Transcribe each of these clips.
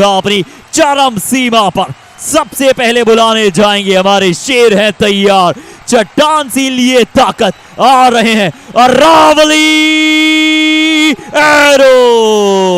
अपनी चरम सीमा पर सबसे पहले बुलाने जाएंगे हमारे शेर हैं तैयार, चट्टान सी लिए ताकत आ रहे हैं अरावली एरोज।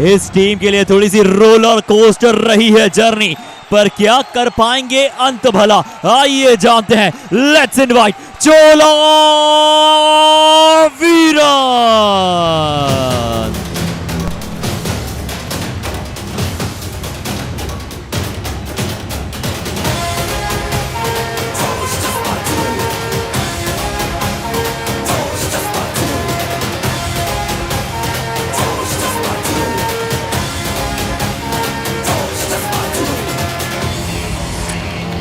इस टीम के लिए थोड़ी सी रोलर कोस्टर रही है जर्नी, पर क्या कर पाएंगे अंत भला, आइए जानते हैं। Let's invite Chola Veeran.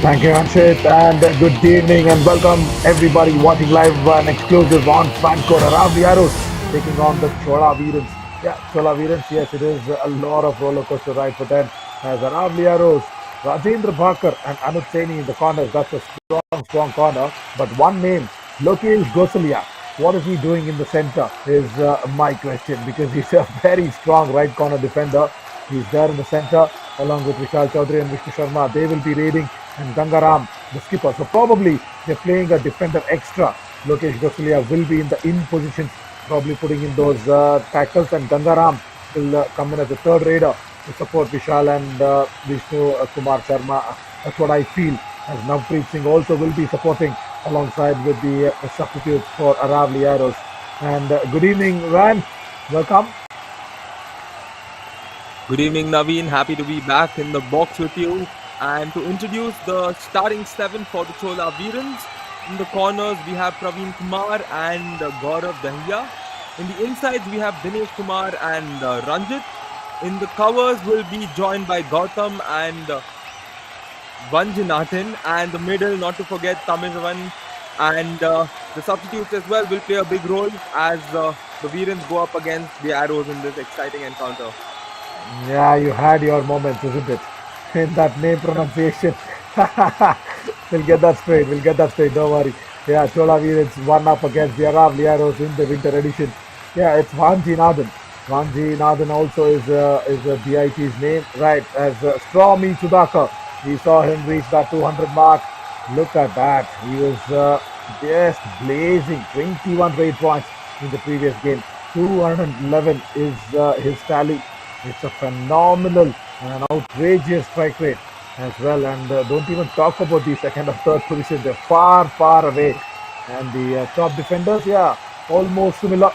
Thank you, Anshit, and good evening and welcome everybody watching live and exclusive on Fancore. Aravalli Arrows taking on the Chola Veerans. Yeah, Chola Veerans, yes, it is a lot of roller coaster ride for them. As Aravalli Arrows, Rajendra Bhakar and Anup Saini in the corners. That's a strong corner. But one name, Lokesh Gosalia. What is he doing in the center is my question, because he's a very strong right corner defender. He's there in the center along with Vishal Chaudhary and Vishnu Sharma. They will be raiding, and Gangaram, the skipper. So probably they're playing a defender extra. Lokesh Gosalia will be in the in positions, probably putting in those tackles, and Gangaram will come in as a third raider to support Vishal and Vishnu Kumar Sharma. That's what I feel. As Navpreet Singh also will be supporting alongside with the substitutes for Aravalli Arrows. And good evening, Van. Welcome. Good evening, Naveen. Happy to be back in the box with you and to introduce the starting 7 for the Chola Veerans. In the corners, we have Praveen Kumar and Gaurav Dahiya. In the insides, we have Dinesh Kumar and Ranjit. In the covers, will be joined by Gautam and Vanjanathan. And the middle, not to forget Tamizavan. And the substitutes as well will play a big role as the Veerans go up against the Arrows in this exciting encounter. Yeah, you had your moments, isn't it? In that name pronunciation. We'll get that straight. Don't worry. Yeah, Chola Veerans one up against the Aravalli Arrows in the winter edition. Yeah, it's Vanjanathan. Vanjanathan also is a BIT's name. Right, as Stormy Sudhakar. We saw him reach that 200 mark. Look at that. He was just blazing. 21 raid points in the previous game. 211 is his tally. It's a phenomenal and an outrageous strike rate as well. And don't even talk about the second or third position. They're far away. And the top defenders, yeah, almost similar.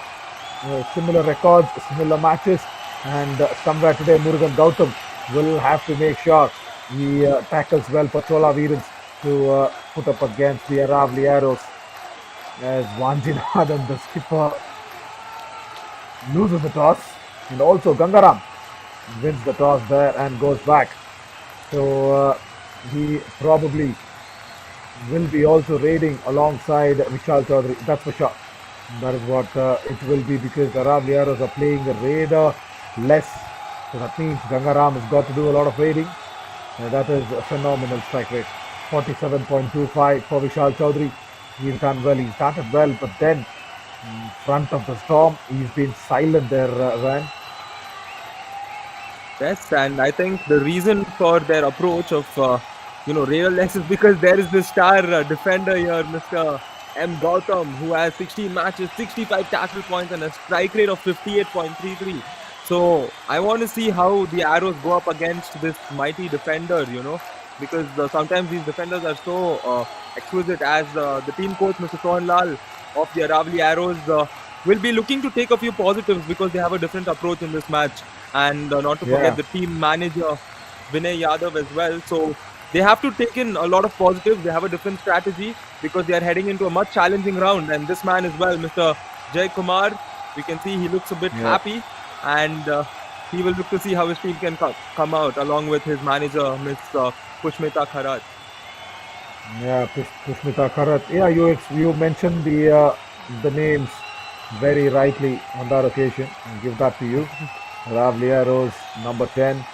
Similar records, similar matches. And somewhere today, Murugan Gautam will have to make sure he tackles well for Chola Veerans to put up against the Aravalli Arrows. As Vanjanathan, the skipper, loses the toss. And also Gangaram wins the toss there and goes back. So he probably will be also raiding alongside Vishal Chaudhary. That's for sure. That is what it will be, because the Aravalli Arrows are playing the raider less. So that means Gangaram has got to do a lot of raiding. That is a phenomenal strike rate. 47.25 for Vishal Chaudhary. He's done well. He started well, but then in front of the storm, he's been silent there, Ryan. Yes, and I think the reason for their approach of raiderless is because there is this star defender here, Mr. M. Gautam, who has 16 matches, 65 tackle points, and a strike rate of 58.33. So I want to see how the Arrows go up against this mighty defender, because sometimes these defenders are so exquisite. As the team coach, Mr. Sohan Lal of the Aravalli Arrows, will be looking to take a few positives because they have a different approach in this match. And not to forget the team manager, Vinay Yadav, as well. So they have to take in a lot of positives. They have a different strategy because they are heading into a much challenging round. And this man as well, Mr. Jay Kumar, we can see he looks a bit happy. And he will look to see how his team can come out along with his manager, Miss Pushmita Kharat. Yeah, Pushmita Kharat. Yeah, you mentioned the names very rightly on that occasion. I'll give that to you. Aravalli Arrows, number 10.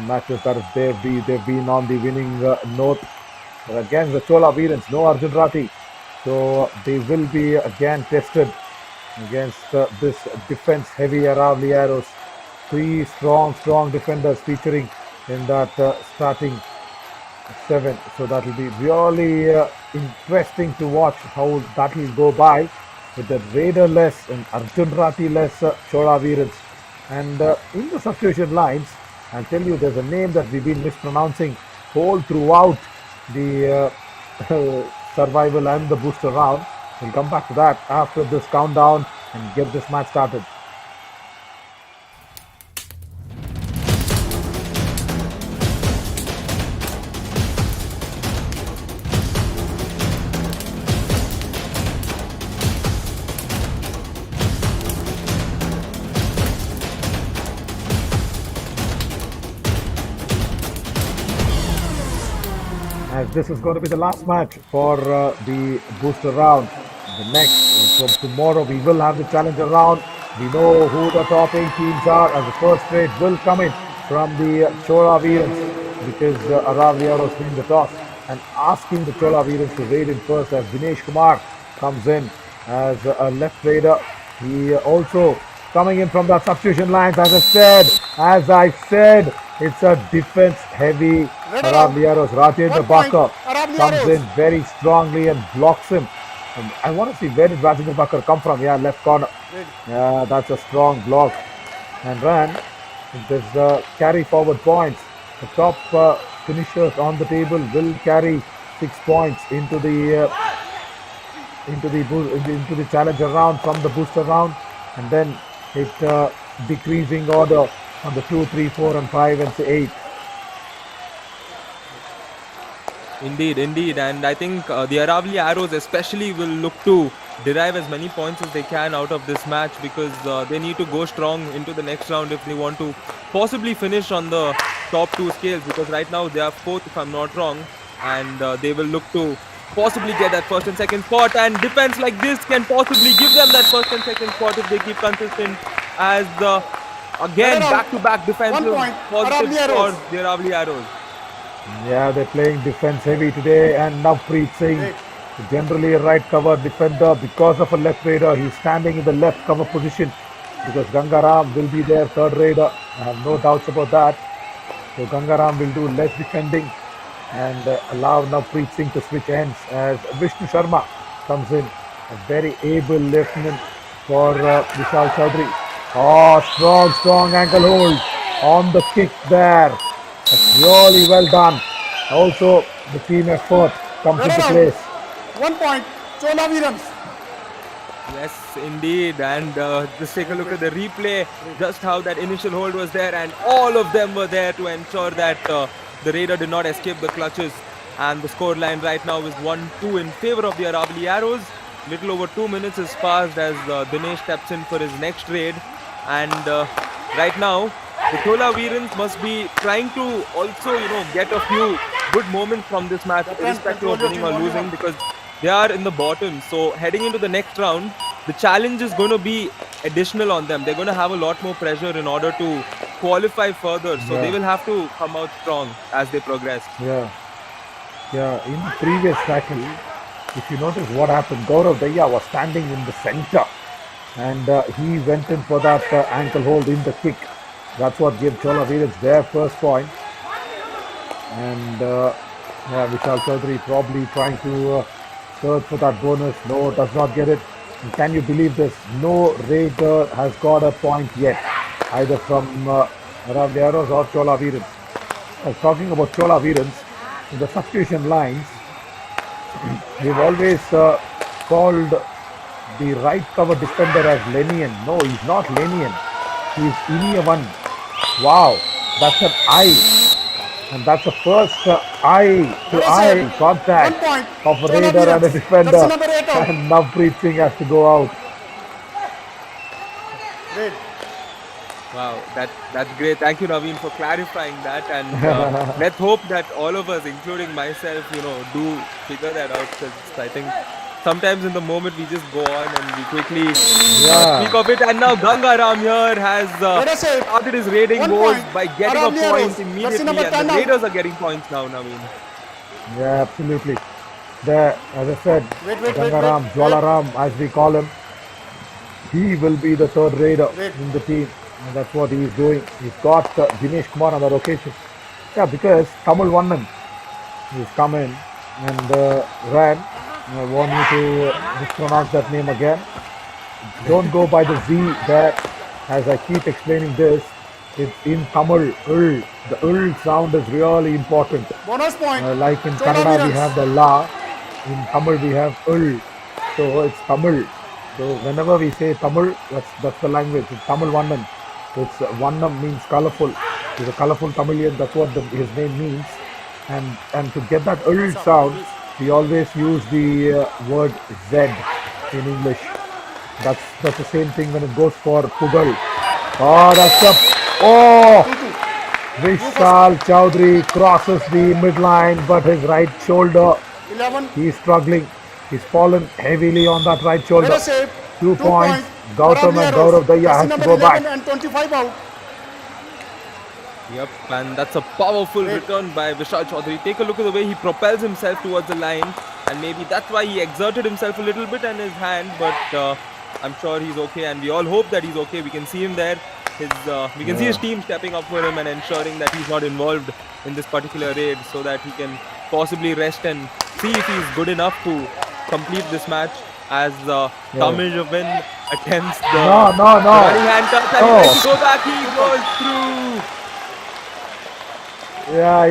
Matches that is they've been on the winning note. Against the Chola Veerans, no Arjun Rathi. So they will be again tested against this defense-heavy Aravalli Arrows. Three strong defenders featuring in that starting seven. So that will be really interesting to watch how that will go by with the Raider-less and Arjun Rathi-less Chola Veerans. And in the substitution lines, I'll tell you there's a name that we've been mispronouncing whole throughout the survival and the booster round. We'll come back to that after this countdown and get this match started. As this is going to be the last match for the booster round. The next, from tomorrow, we will have the challenger round. We know who the top 8 teams are, as the first trade will come in from the Chola Veerans because Aravalli Arrows winning the toss and asking the Chola Veerans to raid in first as Dinesh Kumar comes in as a left raider. He also coming in from the substitution lines, as I said, it's a defense-heavy Aravalli Arrows. Rajendra Bakar comes in very strongly and blocks him. And I want to see where did Rajendra Bakar come from? Yeah, left corner. Yeah, that's a strong block. And ran. There's carry forward points. The top finishers on the table will carry 6 points into the challenger round from the booster round, and then it decreasing order on the 2, 3, 4, and 5 and 8. Indeed, and I think the Aravalli Arrows especially will look to derive as many points as they can out of this match because they need to go strong into the next round if they want to possibly finish on the top 2 scales, because right now they are 4th if I'm not wrong, and they will look to possibly get that first and second spot, and defense like this can possibly give them that first and second spot if they keep consistent as again back-to-back defensive positives for the Aravalli Arrows. Yeah, they're playing defense heavy today, and Navpreet Singh, generally a right cover defender, because of a left raider, he's standing in the left cover position because Gangaram will be their third raider. I have no doubts about that. So Gangaram will do less defending and allow Navpreet Singh to switch ends as Vishnu Sharma comes in, a very able lieutenant for Vishal Chaudhary. Oh, strong ankle hold on the kick there. That's really well done. Also, the team effort comes into place. 1 point, Chola Veerans. Yes, indeed. And just take a look at the replay, just how that initial hold was there, and all of them were there to ensure that the raider did not escape the clutches. And the score line right now is 1-2 in favor of the Aravalli Arrows. Little over 2 minutes has passed as Dinesh steps in for his next raid. And right now, the Chola Veerans must be trying to also, get a few good moments from this match, irrespective of winning or losing, because they are in the bottom. So heading into the next round, the challenge is going to be additional on them. They're going to have a lot more pressure in order to qualify further. So they will have to come out strong as they progress. Yeah. In the previous tackle, if you notice what happened, Gaurav Daya was standing in the center, and he went in for that ankle hold in the kick. That's what gave Chola Veerans their first point. And Vishal Chaudhary probably trying to search for that bonus. No, does not get it. And can you believe this? No raider has got a point yet, either from Aravalli Arrows or Chola Veerans. I was talking about Chola Veerans. In the substitution lines, we've always called the right cover defender as Lenian. No, he's not Lenian. He's Iniavan. Wow, that's an eye. And that's the first eye-to-eye contact of a raider and a defender. And Navpreet Singh has to go out. Wow, that's great. Thank you, Naveen, for clarifying that. And let's hope that all of us, including myself, do figure that out. Because I think sometimes in the moment we just go on and we quickly speak Yeah, of it. And now Gangaram here has Let us say started his raiding 1 woes point. by getting a Aravalli point arrows. Jersey number immediately, and the 10 out. Raiders are getting points now, Naveen. yeah, absolutely. There, as I said, Wait. Gangaram, Jwalaram, as we call him, he will be the third raider Wait. in the team. And that's what he is doing. He's got Dinesh Kumar on that occasion. Yeah, because Tamil Vannan, he's come in and ran. I want you to mispronounce that name again. Don't go by the Z there. As I keep explaining this, it's in Tamil, ul. The ul sound is really important. Bonus point. Like in Chola Kannada, we Veerans. have the la. In Tamil, we have ul. So it's Tamil. So whenever we say Tamil, that's the language. It's Tamil Vannan. It's Vannam means colorful. He's a colorful Tamilian. That's what his name means. And to get that ul sound, we always use the word Z in English. That's the same thing when it goes for Pugal. Oh, that's a Vishal Chowdhury crosses the midline, but his right shoulder, 11. he's struggling. He's fallen heavily on that right Let shoulder. us say 2 points. Gautam Aravalli and arrows. Gaurav Daya Jersey has to number go 11 back. and 25 out. Yep, and that's a powerful return by Vishal Chaudhary. Take a look at the way he propels himself towards the line, and maybe that's why he exerted himself a little bit and his hand, but I'm sure he's okay, and we all hope that he's okay. We can see him there. We can see his team stepping up for him and ensuring that he's not involved in this particular raid, so that he can possibly rest and see if he's good enough to complete this match. As Tamiljavan attempts the No. running hand touch, and he No. tries to go back. He goes through. Yeah,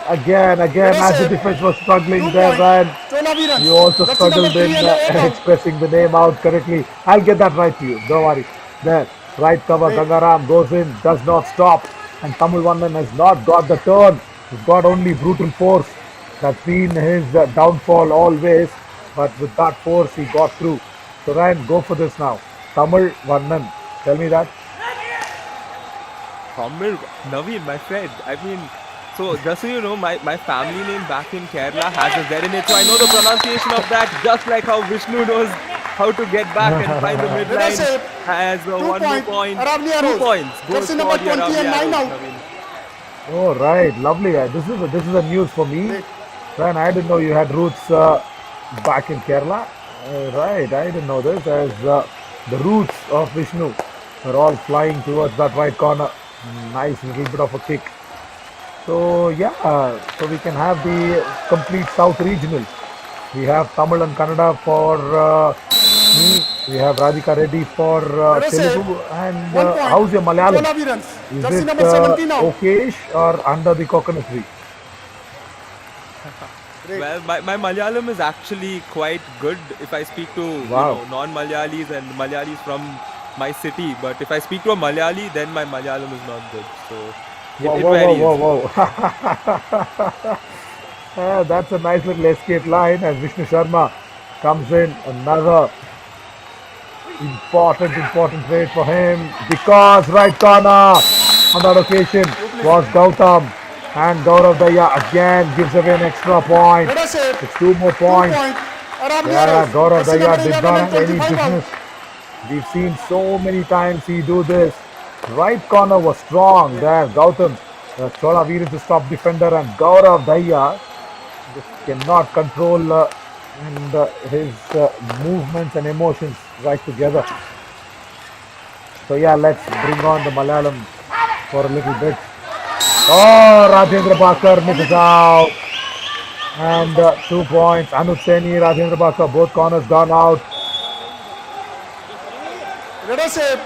again, Let us as the say defense was struggling 2 there, point. Ryan, Chola Veerans. you also Jersey number struggled 3 in and 8 out. expressing the name out correctly. I'll get that right to you. Don't worry. There, right cover, Wait. Gangaram goes in, does not stop. And Tamil Vannan has not got the turn. He's got only brutal force. That's been his downfall always. But with that force, he got through. So Ryan, go for this now. Tamil Vannan. Tell me that. Tamil, Naveen, my friend. I mean, so just so you know, my family name back in Kerala has a Z in it, so I know the pronunciation of that, just like how Vishnu knows how to get back and find the Let us midline. say Has 2 one more point. point, Aravalli 2 arrows. points. Goes Jersey for number the 20 and Aravalli 9 arrows, out. Naveen. Oh, right. Lovely. This is a news for me. Wait. Ryan, I didn't know you had roots back in Kerala. Right, I didn't know this. As the roots of Vishnu are all flying towards that right corner. Nice little bit of a kick. So yeah, so we can have the complete South regional. We have Tamil and Kannada for me. We have Radhika Reddy for Let us say Telugu. And 1 point. how's your Malayalam? Chola Veerans. Is Jersey it number 17 out. okayish or under the coconut tree? Great. Well, my Malayalam is actually quite good if I speak to Wow. non-Malayalis and Malayalis from my city. But if I speak to a Malayali, then my Malayalam is not good. So it varies. Whoa. That's a nice little escape line as Vishnu Sharma comes in. Another important trade for him because right corner on that occasion was Gautam. And Gaurav Daya again gives away an extra point. Let us say It's 2 more 2 points. point. Aravalli Yeah, arrows. Gaurav Jersey Daya number did 11 not and have any 25 out. business. We've seen so many times he do this. Right corner was strong there. Gautam, Chola Veerans is top defender, and Gaurav Daya just cannot control his movements and emotions right together. So yeah, let's bring on the Malayalam for a little bit. Oh, Rajendra Bakar misses out. And 2 points. Anuj Saini, Rajendra Bakar, both corners gone out. Let us say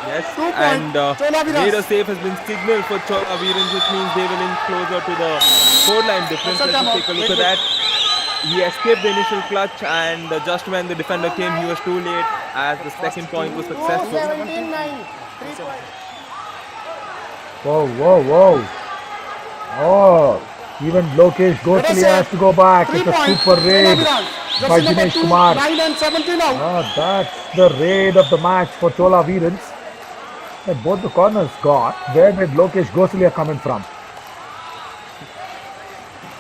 Yes, 2 point. and Chola Veerans. Raider safe has been signaled for Chola Veerans, which means they will inch closer to the 4-line difference. That's a Let's take a look at timeout. that. He escaped the initial clutch, and just when the defender came, he was too late as the second point was successful. 17-9. 3 point. Whoa. Oh, even Lokesh Let us Gosali say has to go back. 3 It's a point. super raid Chola Veerans. by Jersey number Dinesh 2, Kumar. 9 and 17 out. That's the raid of the match for Chola Veerans. Both the corners gone. Where did Lokesh Gosalia coming from?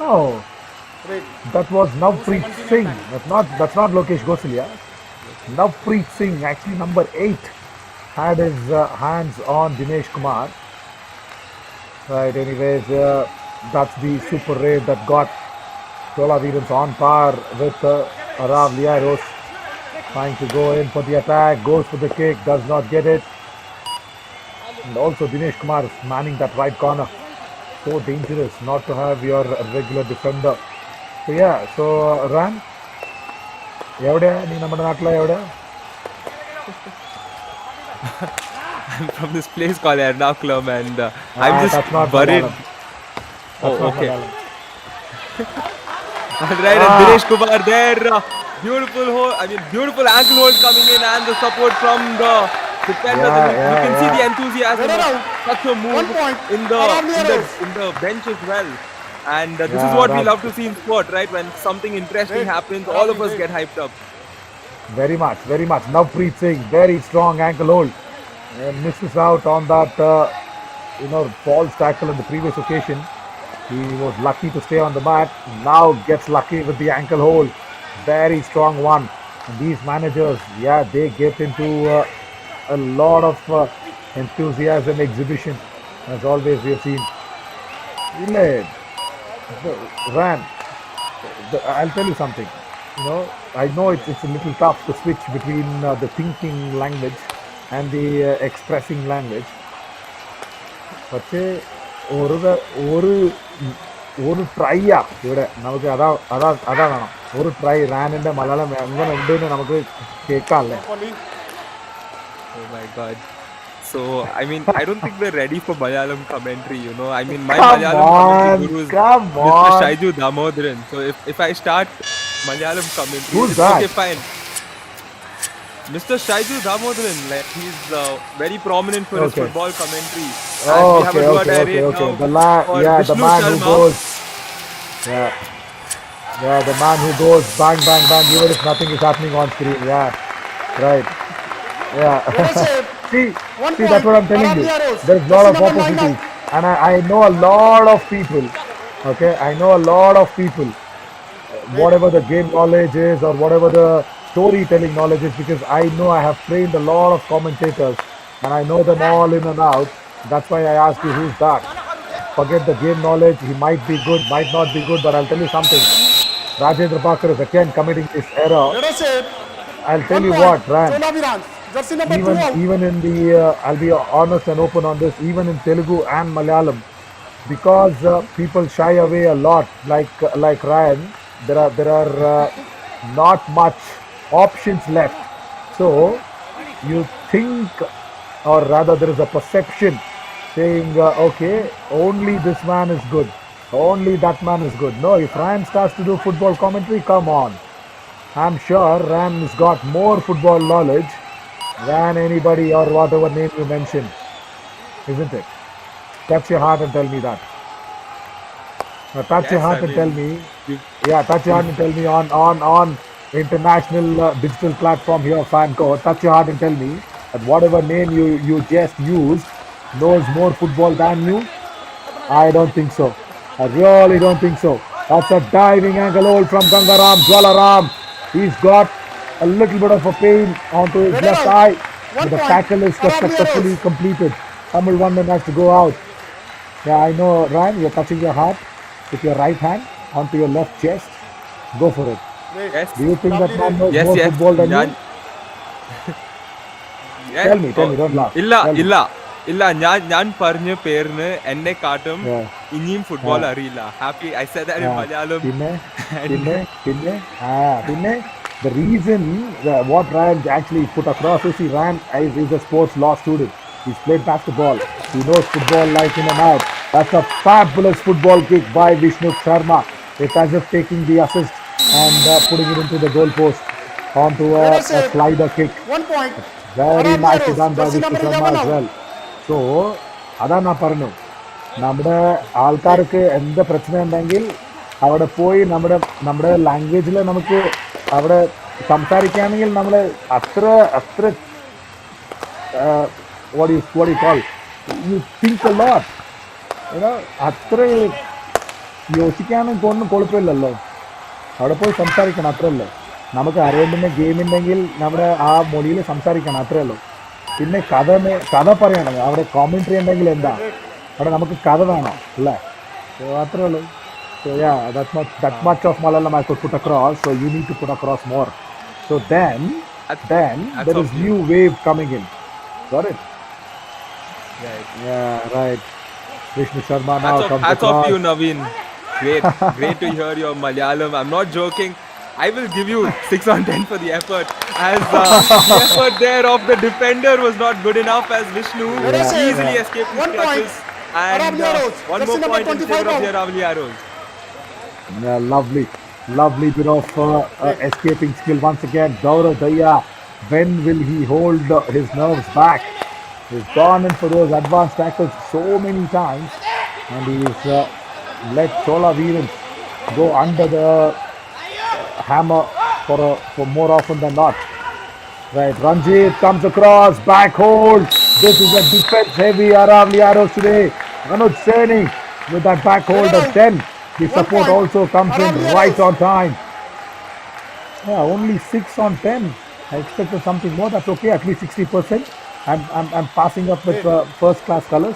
Oh, Wait. that was Navpreet Singh. That's not Lokesh Gosalia. Navpreet Singh, actually number 8, had his hands on Dinesh Kumar. Right, anyways, that's the super raid that got Chola Veerans on par with Aravalli. Trying to go in for the attack, goes for the kick, does not get it. And also Dinesh Kumar is manning that right corner. So dangerous not to have your regular defender. So yeah, so Ran, Yauda, nee nammada naatla Yauda? I'm from this place called Ernakulam, and I'm just That's not worried. Malayalam. Oh, That's not okay. Malayalam. Alright, and Dinesh Kumar there. Beautiful ankle hold coming in, and the support from the defender. You can see the enthusiasm Get it of out. such a move 1 point. in the Aravalli. in the bench as well. And this is Yeah, what we that's- love to see in sport, right? When something interesting Wait, happens, all of us wait. get hyped up. Very much, very much. Navpreet Singh, very strong ankle hold. Misses out on that, false tackle on the previous occasion. He was lucky to stay on the mat. Now gets lucky with the ankle hold. Very strong one. And these managers, yeah, they get into a lot of enthusiasm exhibition. As always, we have seen. Ile, Ran, I'll tell you something. I know it's a little tough to switch between the thinking language and the expressing language. പക്ഷേ ഒരു ട്രൈയാ ഇവിടെ നമുക്ക് അതാ വേണം. ഒരു try റാനിന്റെ Malayalam എങ്ങനെ ഉണ്ടെന്ന് നമുക്ക് കേൾക്കാമല്ലേ? Oh my god. So, I don't think we're ready for Malayalam commentary, my Come Malayalam on, commentary guru is come Mr. on. Shaiju Damodharan. So, if I start Malayalam commentary, Who's it's that? okay, fine. Mr. Shaiju Damodharan, he's very prominent for his Okay. football commentary. And we have a do or die rate now Okay. for The man who Vishnu Sharma. goes. Yeah, the man who goes bang, bang, bang, even if nothing is happening on screen. Yeah, right. Yeah. See, that's what I'm telling you. There's a lot of opportunity. And I know a lot of people. Okay, I know a lot of people. Whatever the game knowledge is or whatever the storytelling knowledge is, because I know I have trained a lot of commentators and I know them all in and out. That's why I asked you who's that. Forget the game knowledge. He might be good, might not be good, but I'll tell you something. Rajendra Pakar is again committing this error. I'll tell you what, Ran. Chola Veerans. Jersey number 2 out. Even in the, I'll be honest and open on this, even in Telugu and Malayalam, because people shy away a lot, like Ryan, there are not much options left. So you think, or rather there is a perception saying, okay, only this man is good, only that man is good. No, if Ryan starts to do football commentary, come on. I'm sure Ryan has got more football knowledge than anybody or whatever name you mentioned, isn't it? Touch your heart and tell me that. Now touch your heart and tell me. Touch your heart and tell me on international digital platform here, Fanco. Touch your heart and tell me that whatever name you just used knows more football than you. I don't think so. I really don't think so. That's a diving angle hold from Gangaram Jwalaram. He's got a little bit of a pain onto his left eye. But the tackle is successfully completed. Tamil Vandan has to go out. Yeah, I know, Ryan, you're touching your heart with your right hand onto your left chest. Go for it. Yes. Do you think that man knows Yes, more yes. football than you? Yes. Tell me, don't laugh. ഇല്ല ഞാൻ പറഞ്ഞ പേരിന് എന്നെ കാട്ടും Yeah. ഇനിയും football അറിയില്ല. Happy, I said that in Malayalam. പിന്നെ the reason what Ryan actually put across is Ryan is a sports law student. He's played basketball. He knows football like in and out. That's a fabulous football kick by Vishnu Sharma. It's as if taking the assist and putting it into the goal post onto a slider kick. 1 point. Very nicely done by Jersey Vishnu number Sharma 11 as out. well. So, അതാണ് ഞാൻ പറഞ്ഞു, നമ്മുടെ ആൾക്കാർക്ക് എന്ത് പ്രശ്നം ഉണ്ടെങ്കിൽ അവിടെ പോയി നമ്മുടെ ലാംഗ്വേജിൽ നമുക്ക് അവിടെ സംസാരിക്കുകയാണെങ്കിൽ നമ്മൾ അത്ര what do you call? You think a lot. You know, അത്ര യോസിക്കാനും കൊണ്ടും കുഴപ്പമില്ലല്ലോ. അവിടെ പോയി സംസാരിക്കണം, അത്രയല്ലേ. നമുക്ക് അറിയേണ്ടുന്ന ഗെയിം ഉണ്ടെങ്കിൽ നമ്മുടെ ആ മൊഴിയിൽ സംസാരിക്കണം, അത്രേ ഉള്ളൂ. പിന്നെ കഥ പറയണം, അവിടെ കോമെൻട്രി ഉണ്ടെങ്കിൽ എന്താ, അവിടെ നമുക്ക് കഥ വേണം അല്ലേ. സോ അത്രേ ഉള്ളൂ. So yeah, that much of Malayalam I could put across. So you need to put across more. So then there is new wave coming in. Got it? Yeah, right. Vishnu Sharma now comes Hats off across. to you, Naveen. Great to hear your Malayalam. I'm not joking. I will give you 6 on 10 for the effort, as the effort there of the defender was not good enough, as Vishnu easily escaped his 1 point. clutches. And Aravalli arrows. one Jersey more number point in favor 25 of the Aravalli arrows. Yeah, lovely bit of escaping skill once again. Gaurav Daya, when will he hold his nerves back? He's gone in for those advanced tackles so many times, and he's let Chola Veerans go under the hammer for more often than not. Right, Ranjit comes across, back hold. This is a defense heavy Aravalli arrows today. Anuj Saini with that back hold of 10. The support also comes in right on time. Yeah, only 6 on 10. I expected something more. That's okay, at least 60%. I'm passing up with first class colors.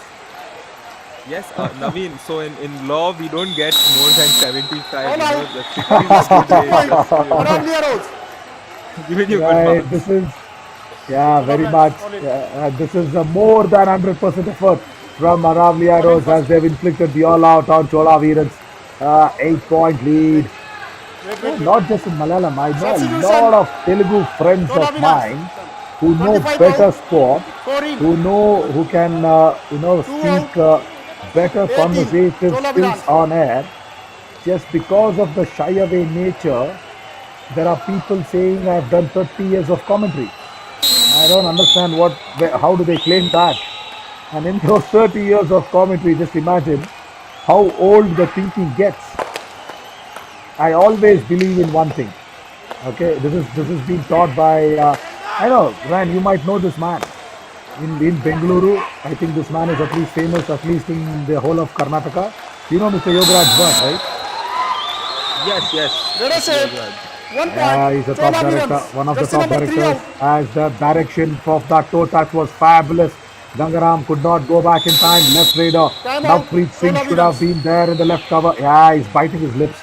Yes, Naveen. So in law we don't get more than 75. All You know, out. the 60 is good range. Aravalli arrows. Giving you good Right, marks. this is, yeah, very much. This is a more than 100% effort from Aravalli arrows as they've inflicted the all-out on Chola Veerans. 8-point lead. Not just in Malayalam, I know a lot of Telugu friends of mine who know 25 better out. sport, 4 in. who can speak better 18. conversative Chola skills Veerans. on air. Just because of the shy away nature, there are people saying I've done 30 years of commentary. I don't understand how do they claim that? And in those 30 years of commentary, just imagine how old the thinking gets. I always believe in one thing. Okay, this is being taught by I know, Ryan, you might know this man in Bengaluru. I think this man is at least famous, at least in the whole of Karnataka. You know Mr. Yogaraj Bhatt, right? Yes. Let us say 1 point. Yeah, he's a top Chola director, Veerans. one of the Jersey top number 3 directors. out. As the direction of that toe touch was fabulous. Gangaram could not go back in time. Left raider. Time out. Navpreet Singh Chola should have Veerans. been there in the left cover. Yeah, he's biting his lips.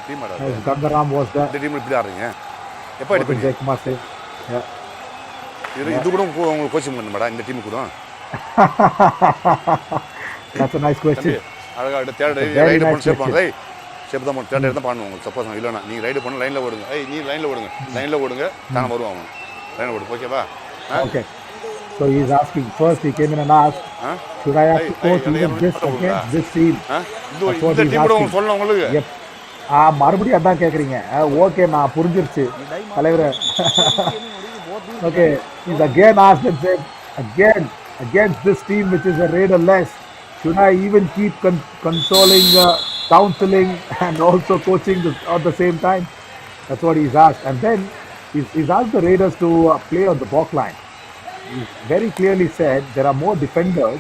Team As ஆடாது Gangaram was there. இந்த team இப்படி ஆடுறீங்க எப்போ What did அடிப்பீங்க Jaikumar say? Yeah. இது கூட உங்களுக்கு coaching பண்ணுமாடா இந்த team கூட That's a nice தம்பி question. அழகாக தேர்ட் Very ரைடு nice பண்ண ஷேப் question. பண்ணுங்க ஷேப் தான் தேர்ட் ரைடு தான் பண்ணணும் உங்களுக்கு சப்போஸ் இல்லைனா நீங்கள் ரைடு பண்ண லைனில் ஓடுங்க நீ லைனில் ஓடுங்க தானே வருவான் அவன் லைனில் ஓடு ஓகேவா Okay. So he's asking, first he came in and asked, should I have to coach even this against this team? That's what இந்த he's டீம் கூட asking. சொல்லணும் உங்களுக்கு Yep. மறுபடியும் அதான் கேட்குறீங்க. ஓகே, நான் புரிஞ்சிருச்சு தலைவரே. Okay, he's again asked and said, against this team which is a raider less, should I even keep consoling, counseling and also coaching at the same time? That's what he's asked. And then he's asked the Raiders to play on the back line. He's very clearly said there are more defenders.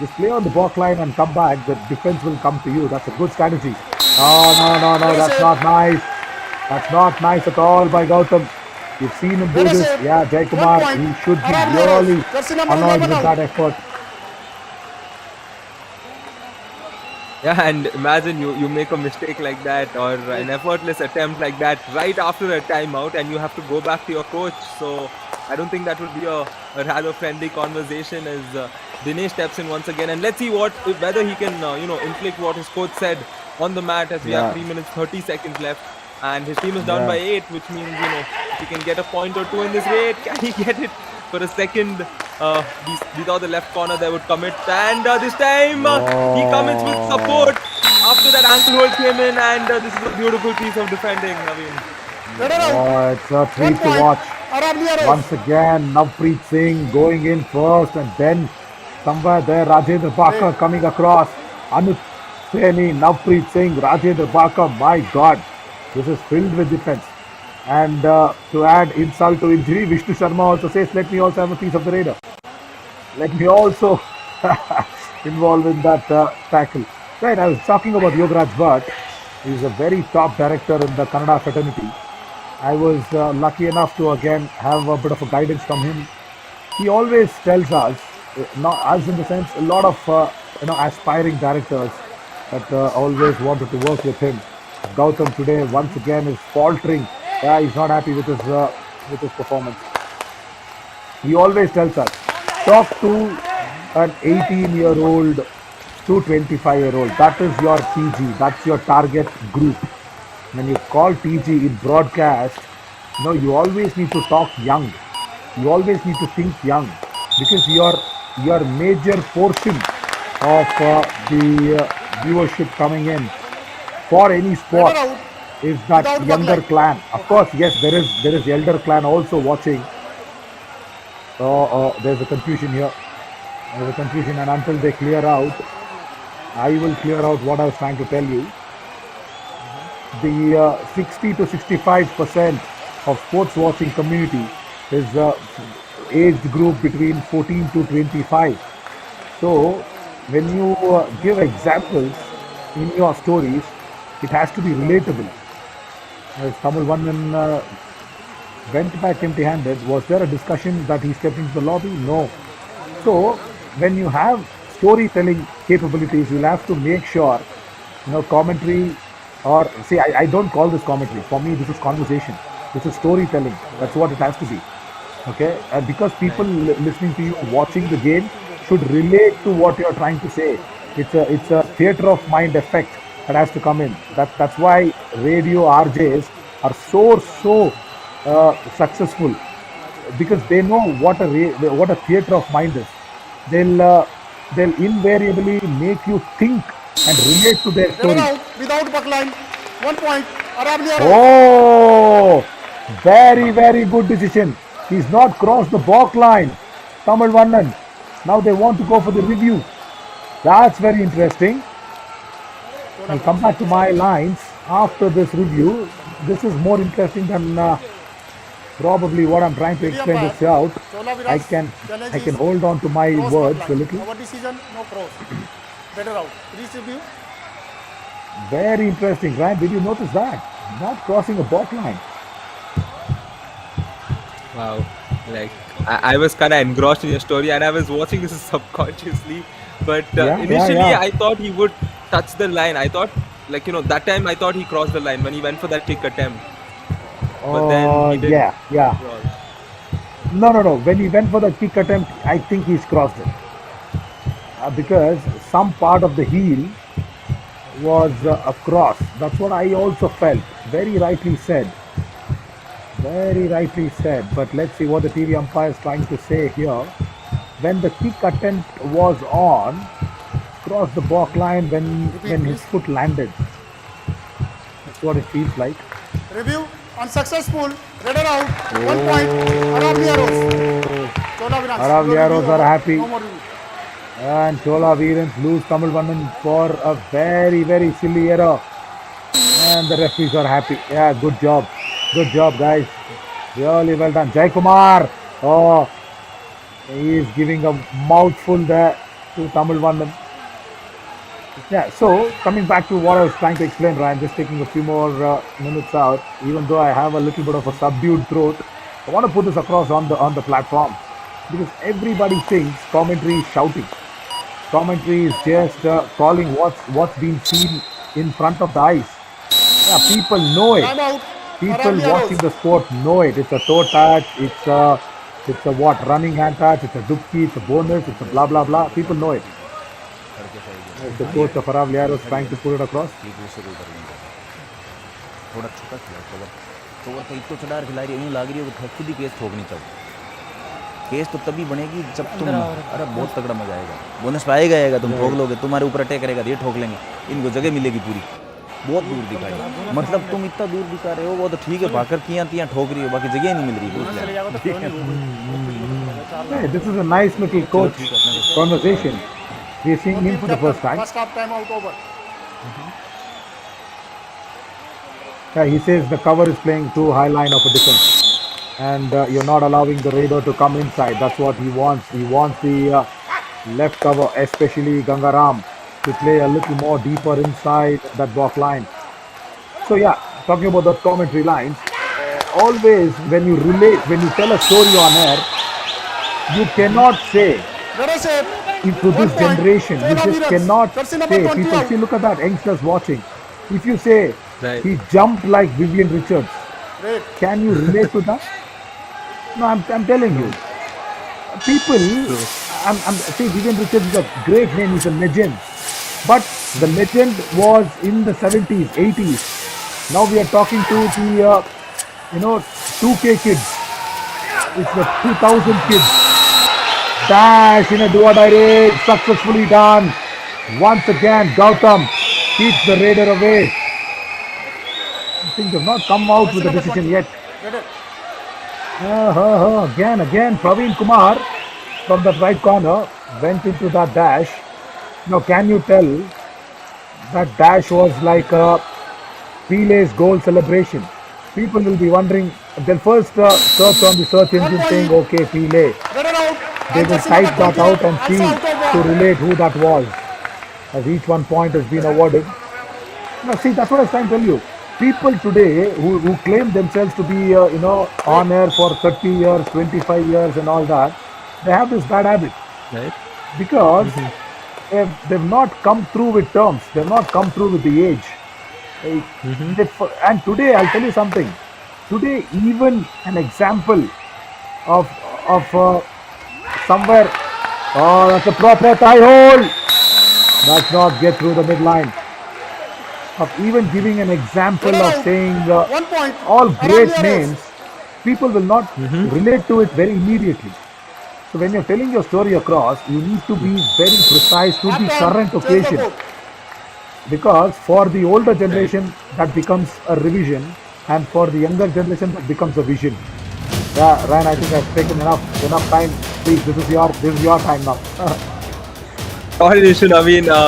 Just play on the back line and come back. The defense will come to you. That's a good strategy. No. That's not nice. That's not nice at all by Gautam. You've seen him do Let us this. say Yeah, Jaikumar, 1 point. he should be Aravalli really arrows. Jersey number annoyed 11 with out. that effort. Yeah, and imagine you make a mistake like that or an effortless attempt like that right after a timeout and you have to go back to your coach. So I don't think that would be a rather friendly conversation as Dinesh steps in once again. And let's see whether he can inflict what his coach said on the mat as we have 3 minutes 30 seconds left. And his team is down by 8, which means, if he can get a point or two in this raid, can he get it for a second? We thought the left corner there would commit. And this time, he commits with support after that ankle hold came in. And this is a beautiful piece of defending, Naveen. Let her out. It's a treat 1 to point. watch. Aravalli arrows. Once again, Navpreet Singh going in first, and then somewhere there, Rajendra Baka coming across. Anuj Saini, Navpreet Singh, Rajendra Baka. My God, this is filled with defense. And to add insult to injury, Vishnu Sharma also says, let me also have a piece of the radar. Let me also involved in that tackle. Right, I was talking about Yogaraj Bhatt. He's a very top director in the Kannada fraternity. I was lucky enough to again have a bit of a guidance from him. He always tells us, not us in the sense, a lot of aspiring directors that always wanted to work with him. Gautam today once again is faltering. Yeah, he's not happy with his performance. He always tells us, talk to an 18-year-old to 25-year-old. That is your TG. That's your target group. When you call TG in broadcast, you always need to talk young. You always need to think young because your major portion of the viewership coming in for any sport Radar out. is that Without younger backline. clan. Of course, yes, there is elder clan also watching. There's a confusion here. There's a confusion, and until they clear out, I will clear out what I was trying to tell you. The 60 to 65% of sports watching community is aged group between 14 to 25. So when you give examples in your stories, it has to be relatable. As Tamil Vannan went back empty-handed, was there a discussion that he stepped into the lobby? No. So when you have storytelling capabilities, you'll have to make sure, commentary, or see, I don't call this commentary. For me, this is conversation. This is storytelling. That's what it has to be. Okay, and because people listening to you, watching the game, should relate to what you're trying to say. It's a theater of mind effect that has to come in. That's why radio RJs are so successful, because they know what a theater of mind is. They'll invariably make you think and relate to their Radar story. out. Without backline. 1 point. Aravalli out. Oh, very good decision. He's not crossed the balk line. Tamil Vannan. Now they want to go for the review. That's very interesting. I'll come back to my lines after this review. This is more interesting than probably what I'm trying to explain this out. Chola Veerans. I can hold on to my Cross words a backline. little. Our decision, no cross. Radar out. Please review. Very interesting, Ryan. Did you notice that? Not crossing a balk line. Wow. Like, I was kind of engrossed in your story and I was watching this subconsciously. But initially, yeah. I thought he would touch the line. I thought, that time I thought he crossed the line when he went for that kick attempt. But then he didn't. Yeah. cross. No. When he went for the kick attempt, I think he's crossed it. Because some part of the heel was across. That's what I also felt. Very rightly said. But let's see what the TV umpire is trying to say here. When the kick attempt was on, crossed the balk line when his foot landed. That's what it feels like. Review. Unsuccessful. Radar out. 1 point. Aravalli arrows. Chola Veerans. Aravalli No arrows review are over. happy. No more review. And Chola Veerans lose Tamil Vannan for a very silly error. And the referees are happy. Yeah, good job. Good job, guys. Really well done. Jai Kumar. Oh, he is giving a mouthful there to Tamil Vannan. Yeah, so coming back to what I was trying to explain, Ryan, just taking a few more minutes out, even though I have a little bit of a subdued throat, I want to put this across on the platform, because everybody thinks commentary is shouting. Commentary is just calling what's being seen in front of the eyes. Yeah, people know it. Time out. People Aravalli watching arrows. the sport know it. It's a toe touch. It's a running hand touch. It's a dupki. It's a bonus. It's a blah blah blah. People know it. The coach of Aravalli is trying to put it across. थोड़ा छोटा खिलाओ cover cover तो इतना चढ़ा खिला रही है यूँ लाग रही है कि खुद ही केस ठोकनी चाहिए केस तो तभी बनेगी जब तुम अरे बहुत तगड़ा मजा आएगा बोनस पाएगा आएगा तुम ठोक लोगे तुम्हारे ऊपर अटैक करेगा ये ठोक लेंगे इनको जगह मिलेगी पूरी बहुत दूर दिखाई मतलब तुम इतना दूर दिखा रहे हो वो तो ठीक है भाकर कियाँ तियाँ ठोक रही हो बाकी जगह नहीं मिल रही Hey, this is a nice little coach conversation. We are seeing him for the first time. First half time out over. He says the cover is playing too high line of a defense, and you're not allowing the raider to come inside. That's what he wants. He wants the left cover, especially Gangaram, to play a little more deeper inside that block line. So yeah, talking about the commentary lines, always when you relate, when you tell a story on air, you cannot say Let us say into 1 this point. generation, you Chola just Veerans. cannot Jersey number say, 20 people, out. see, look at that, youngsters watching. If you say Right. he jumped like Vivian Richards, Great. can you relate to that? No, I'm telling you. People, see, Vivian Richards is a great name, he's a legend. But the legend was in the 70s, 80s. Now we are talking to the, 2K kids. It's the 2000 kids. Dash in a do-or-die race, successfully done. Once again, Gautam keeps the raider away. I think they've not come out with a decision yet. Get it. Again, Praveen Kumar from that right corner went into that dash. Now, can you tell that dash was like a Pele's goal celebration? People will be wondering, they'll first search on the search engine saying, okay, Pele. Raider out. They And will jersey type number that out 28 and also see out of to one. relate who that was, as each 1 point has been awarded. Now, see, that's what I was trying to tell you. People today who claim themselves to be, on air for 30 years, 25 years, and all that, they have this bad habit Right. because they've not come through with terms. They've not come through with the age. And today, I'll tell you something. Today, even an example of somewhere, oh, that's a proper tie hold. Does not get through the midline. Of even giving an example Raider of out. saying 1 point. all great Aravalli names, people will not relate to it very immediately. So when you're telling your story across, you need to be very precise to the Half current time. Change the occasion. board. Because for the older generation, that becomes a revision, and for the younger generation, that becomes a vision. Yeah, Ryan, I think I've taken enough time. Please, this is your time now. Coordination,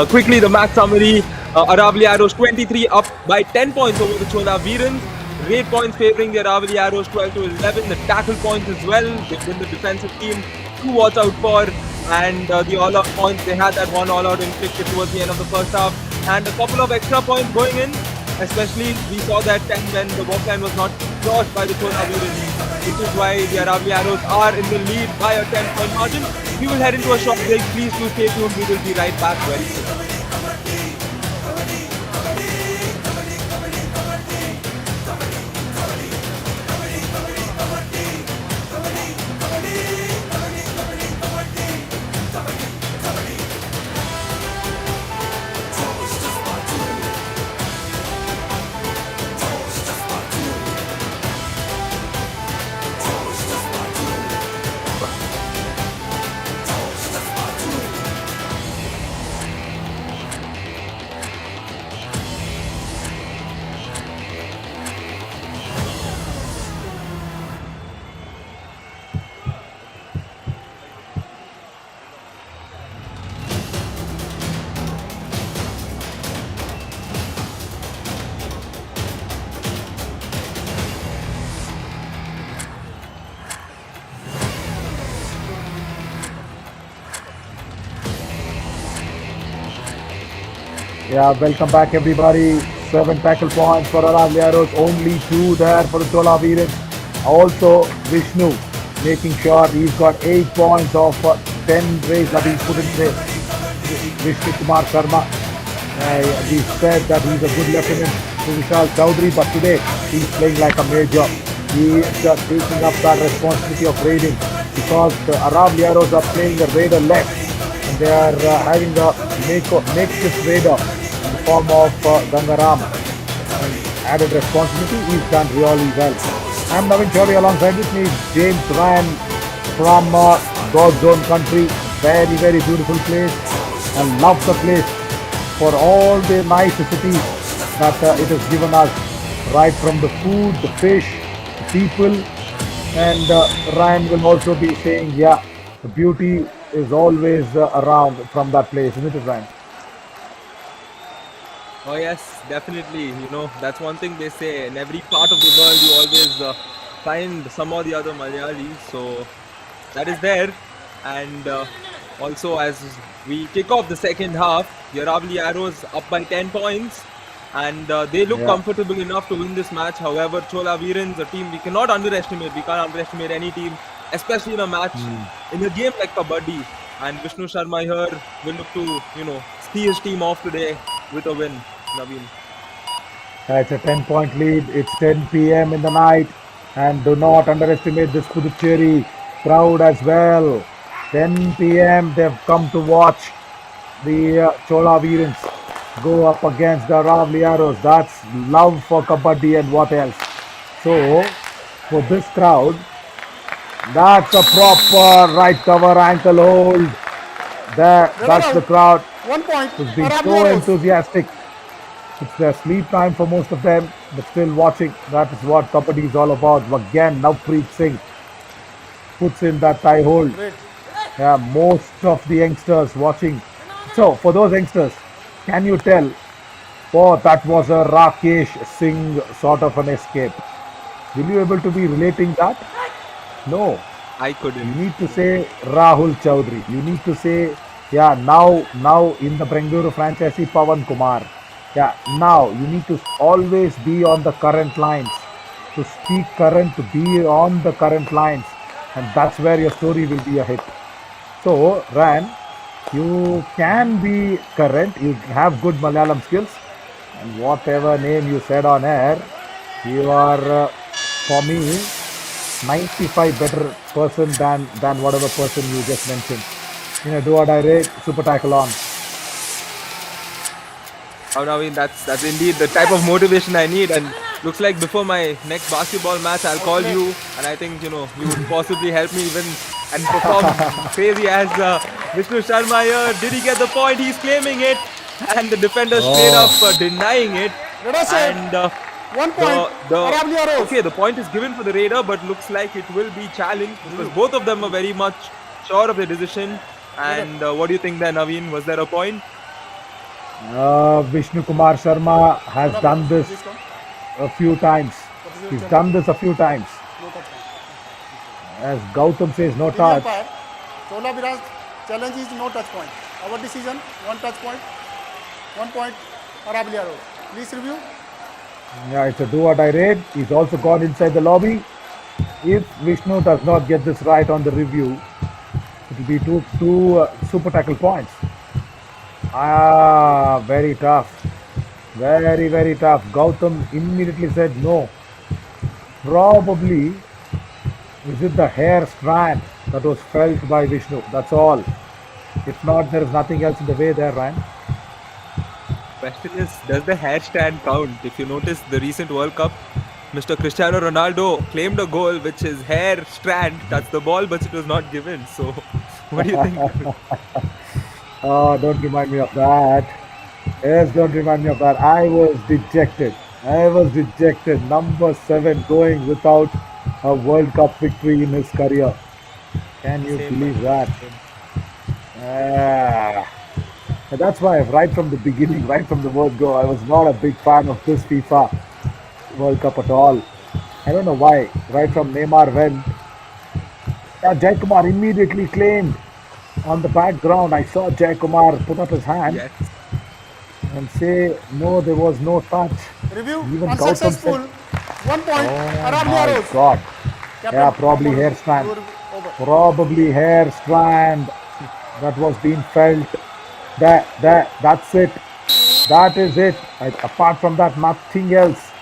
quickly the match summary. Aravalli Arrows 23 up by 10 points over the Chola Veerans. Rate points favoring the Aravalli Arrows 12 to 11. The tackle points as well. They've been the defensive team to watch out for. And the all-out points, they had that one all-out inflicted towards the end of the first half. And a couple of extra points going in. Especially, we saw that 10 when the walk line was not crossed by the Chola Veerans. Which is why the Aravalli Arrows are in the lead by a 10-point margin. We will head into a short break. Please do stay tuned. We will be right back very soon. Yeah, welcome back everybody. 7 tackle points for Aravalli Arrows, only 2 there for the Chola Veerans. Also Vishnu making sure he's got 8 points of 10 rays that he's put in play. Vishnu Kumar Sharma. We said that he's a good lieutenant to Vishal Chowdhury, but today he's playing like a major. He is taking up that responsibility of raiding because the Aravalli Arrows are playing the raider left and they are having a makeshift raider in the form of Gangaram. And added responsibility, he's done really well. I'm Navin Chaudhary, alongside with me James Ryan from God's own country. Very, very beautiful place and love the place for all the niceties that it has given us, right from the food, the fish, the people, and Ryan will also be saying, yeah, the beauty is always around from that place, isn't it, Ryan? Oh yes, definitely. You know, that's one thing they say. In every part of the world, you always find some or the other Malayalis. So that is there. And also, as we kick off the second half, the Aravalli Arrows up by 10 points. And they look Yeah. comfortable enough to win this match. However, Chola Veerans, a team we cannot underestimate. We can't underestimate any team, especially in a match, in a game like Kabaddi. And Vishnu Sharma here will look to, see his team off today with a win, Naveen. It's a 10-point lead. It's 10 p.m. in the night. And do not underestimate this Puducherry crowd as well. 10 p.m. They've come to watch the Chola Veerans go up against the Aravalli Arrows. That's love for Kabaddi and what else. So, for this crowd, that's a proper right cover ankle hold. That's the crowd 1 point. who's been Aravalli so Arrows. enthusiastic. It's their sleep time for most of them, but still watching. That is what Kabaddi is all about. Again, Navpreet Singh puts in that tie hold. Great. Yeah, most of the youngsters watching. So, for those youngsters, can you tell? Oh, that was a Rakesh Singh sort of an escape. Will you able to be relating that? No. I You couldn't. need to say Rahul Chaudhary. You need to say, yeah, now in the Bengaluru franchisee, Pawan Kumar. Yeah, now you need to always be on the current lines. To speak current, to be on the current lines. And that's where your story will be a hit. So, Ran, you can be current, you have good Malayalam skills, and whatever name you said on air, you are, for me, 95 better person than whatever person you just mentioned. Do or die rate, super tackle on. Oh, Naveen, that's indeed the type of motivation I need. And looks like before my next basketball match, I'll call you, and I think you would possibly help me even and perform crazy as Vishnu Sharma here. Did he get the point? He's claiming it, and the defender straight up denying it. Raider save. And 1 point. Aravalli Arrows. okay, the point is given for the Raider, but looks like it will be challenged because both of them are very much sure of their decision. And what do you think there, Naveen? Was there a point? Vishnu Kumar Sharma has done this a few times. He's done this a few times. No touch point. As Gautam says, no The touch. umpire, Chola Veerans challenge is no touch point. Our decision, 1 touch point. 1 point. Aravalli Arrows. Please review. Yeah, it's a do or die raid. He's also gone inside the lobby. If Vishnu does not get this right on the review, it will be two super tackle points. Very tough. Very, very tough. Gautam immediately said no. Probably, is it the hair strand that was felt by Vishnu? That's all. If not, there is nothing else in the way there, Ryan. Question is, does the hair stand count? If you notice the recent World Cup, Mr. Cristiano Ronaldo claimed a goal which his hair strand touched the ball, but it was not given. So, what do you think? Oh, don't remind me of that. Yes, don't remind me of that. I was dejected. Number 7 going without a World Cup victory in his career. Can you believe that? That's why right from the beginning, right from the word go, I was not a big fan of this FIFA World Cup at all. I don't know why. Right from Neymar went, Jai Kumar immediately claimed on the background. I saw Jai Kumar put up his hand Yes. and say, no, there was no touch. Review. Even Gautam Unsuccessful. said, 1 point. oh Aravalli my Arrows. God. Captain, Yeah, probably hair strand. Over. Probably hair strand that was being felt. That's it. That is it. Apart from that, nothing else.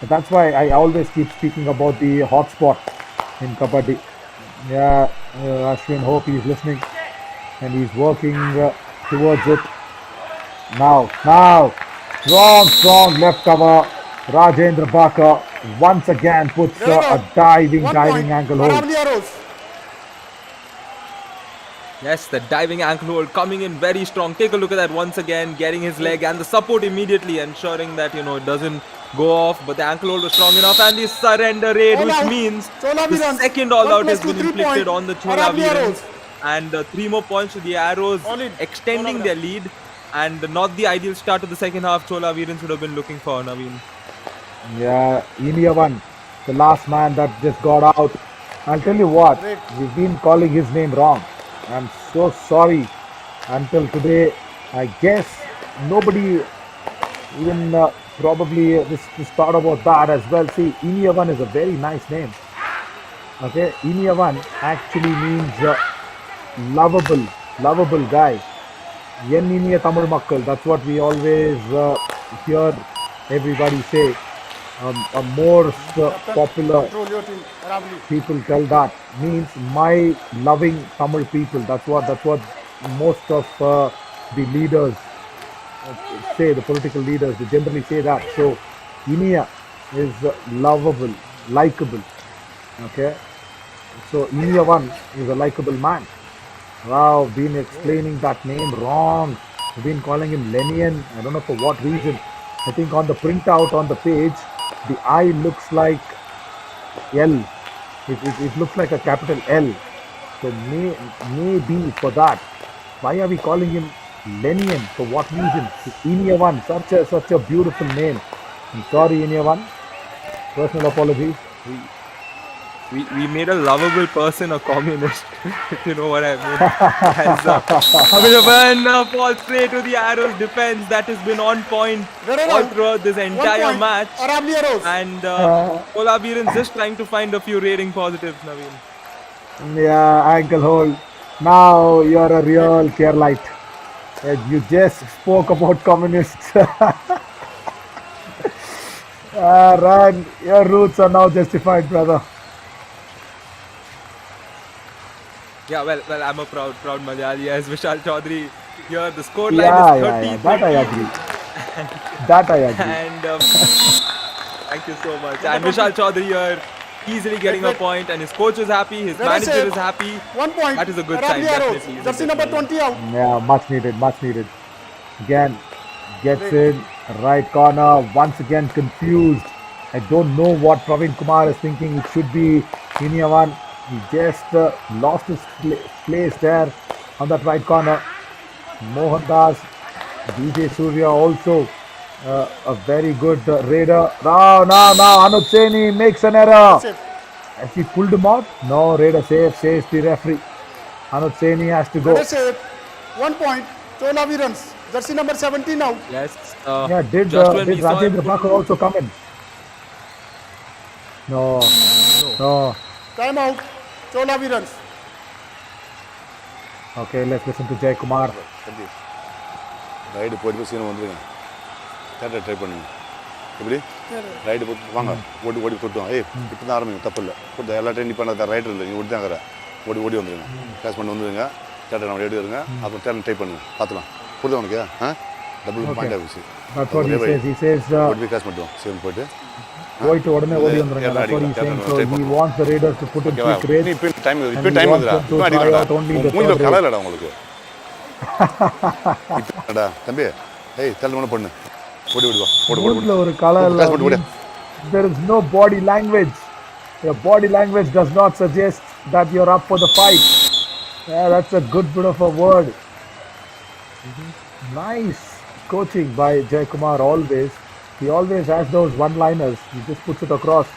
That's why I always keep speaking about the hotspot in Kabaddi. Yeah, Ashwin, hope he's listening and he's working towards it. Now, strong left cover. Rajendra Baka once again puts a diving 1 ankle point. hold. Aravalli Arrows. Yes, the diving ankle hold coming in very strong. Take a look at that once again, getting his leg and the support immediately, ensuring that it doesn't go off. But the ankle hold was strong enough, and the surrender raid, All which out. means Chola the Veerans. second all 1 out plus has been 2, 3 inflicted point. on the Chola Aravalli Veerans, Arrows. and 3 more points to the Arrows, All in. extending Chola their Veerans. lead. and not the ideal start to the second half Chola Veerans would have been looking for, Naveen. Yeah, India one, the last man that just got out. I'll tell you what, Great. we've been calling his name wrong. I'm so sorry. Until today, I guess nobody even probably this thought about that as well. See, India one is a very nice name. Okay, India one actually means lovable, lovable guy. Yen Iniya Tamil Makkal. That's what we always hear everybody say. A more popular Control your team. Aravalli. people tell that means my loving Tamil people. That's what most of the leaders say. The political leaders they generally say that. So Iniya is lovable, likable. Okay, so Iniya one is a likable man. Wow, been explaining that name wrong. We've been calling him Lenian. I don't know for what reason. I think on the printout on the page, the I looks like L. It looks like a capital L. So maybe for that. Why are we calling him Lenian? For what reason? Iniya one, such a beautiful name. I'm sorry, Iniya one. Personal apologies. We made a lovable person a communist, if you know what I mean. As Abhinavan falls prey to the arrows defense that has been on point Very all well. throughout this 1 entire point. match. Aravalli Arrows. And Chola Veerans just trying to find a few rating positives, Naveen. Yeah, ankle hold. Now you're a real Keralite. You just spoke about communists. Run. Your roots are now justified, brother. Yeah, well, I'm a proud Malayali as Vishal Chaudhary here. The score line Yeah, is 30 that I agree. That I agree. And thank you so much. And Vishal Chaudhary here easily getting a point, and his coach is happy, his Very manager safe. is happy. 1 point. That is a good sign, Aravalli Arrows. definitely. isn't Jersey it, number Naveen? 20 out. Yeah, much needed, much needed. Again, gets in, right corner, once again confused. I don't know what Praveen Kumar is thinking. It should be Iniya one. He just lost his place there on that right corner. Mohandas, DJ Surya also a very good raider. Now, Anuj Saini makes an error. Safe. Has he pulled him out? No, raider safe, says the referee. Anuj Saini has to go. Very safe. 1 point. Chola Veerans. Jersey number 17 out. Yes. Yeah, did just when we saw him Rajendra Bhakur also come in? No. Time out. Chola Veerans. Okay, let's listen to Jay Kumar. தம்பி ride போயிட்டு போய் சீனம் வந்துடுங்க தேட்டரை try பண்ணுங்க எப்படி ride போட்டு வாங்க ஓடி தொட்டுவோம் இப்போ தான் ஆரம்பிங்க தப்பு இல்லை கொடுத்த எல்லா ட்ரெயின் இப்போ அந்த ரைடர் இல்லை நீங்கள் ஓடி தான் இருக்கிற ஓடி வந்துடுங்க கேஷ் பண்ணி வந்துடுங்க தேட்டர் நம்ம ரெடி வருங்க அப்புறம் தேட்டர் ட்ரை பண்ணுங்க பார்த்துலாம் புரியுது உனக்கு டபுள் பாயிண்ட் ஆகிடுச்சு That's what he says. He says ஓடி போய் கேஷ் பண்ணிட்டோம் சீன் போயிட்டு போயிட்டு உடனே ஓடி வந்துருங்க. That's what he's saying. So he wants the Raiders to put in quick raids. இப்போ டைம் இருக்குடா இப்போ அடிக்கடா மூஞ்சில ஒரு கலர் இல்லடா உங்களுக்கு இப்படா தம்பி தள்ளு மன பண்ணு ஓடி வா மூஞ்சில ஒரு கலர் இல்ல. There is no body language. Your body language does not suggest that you're up for the fight. Yeah, that's a good bit of a word. Nice coaching by Jay Kumar always. He always has those one-liners. He just puts it across.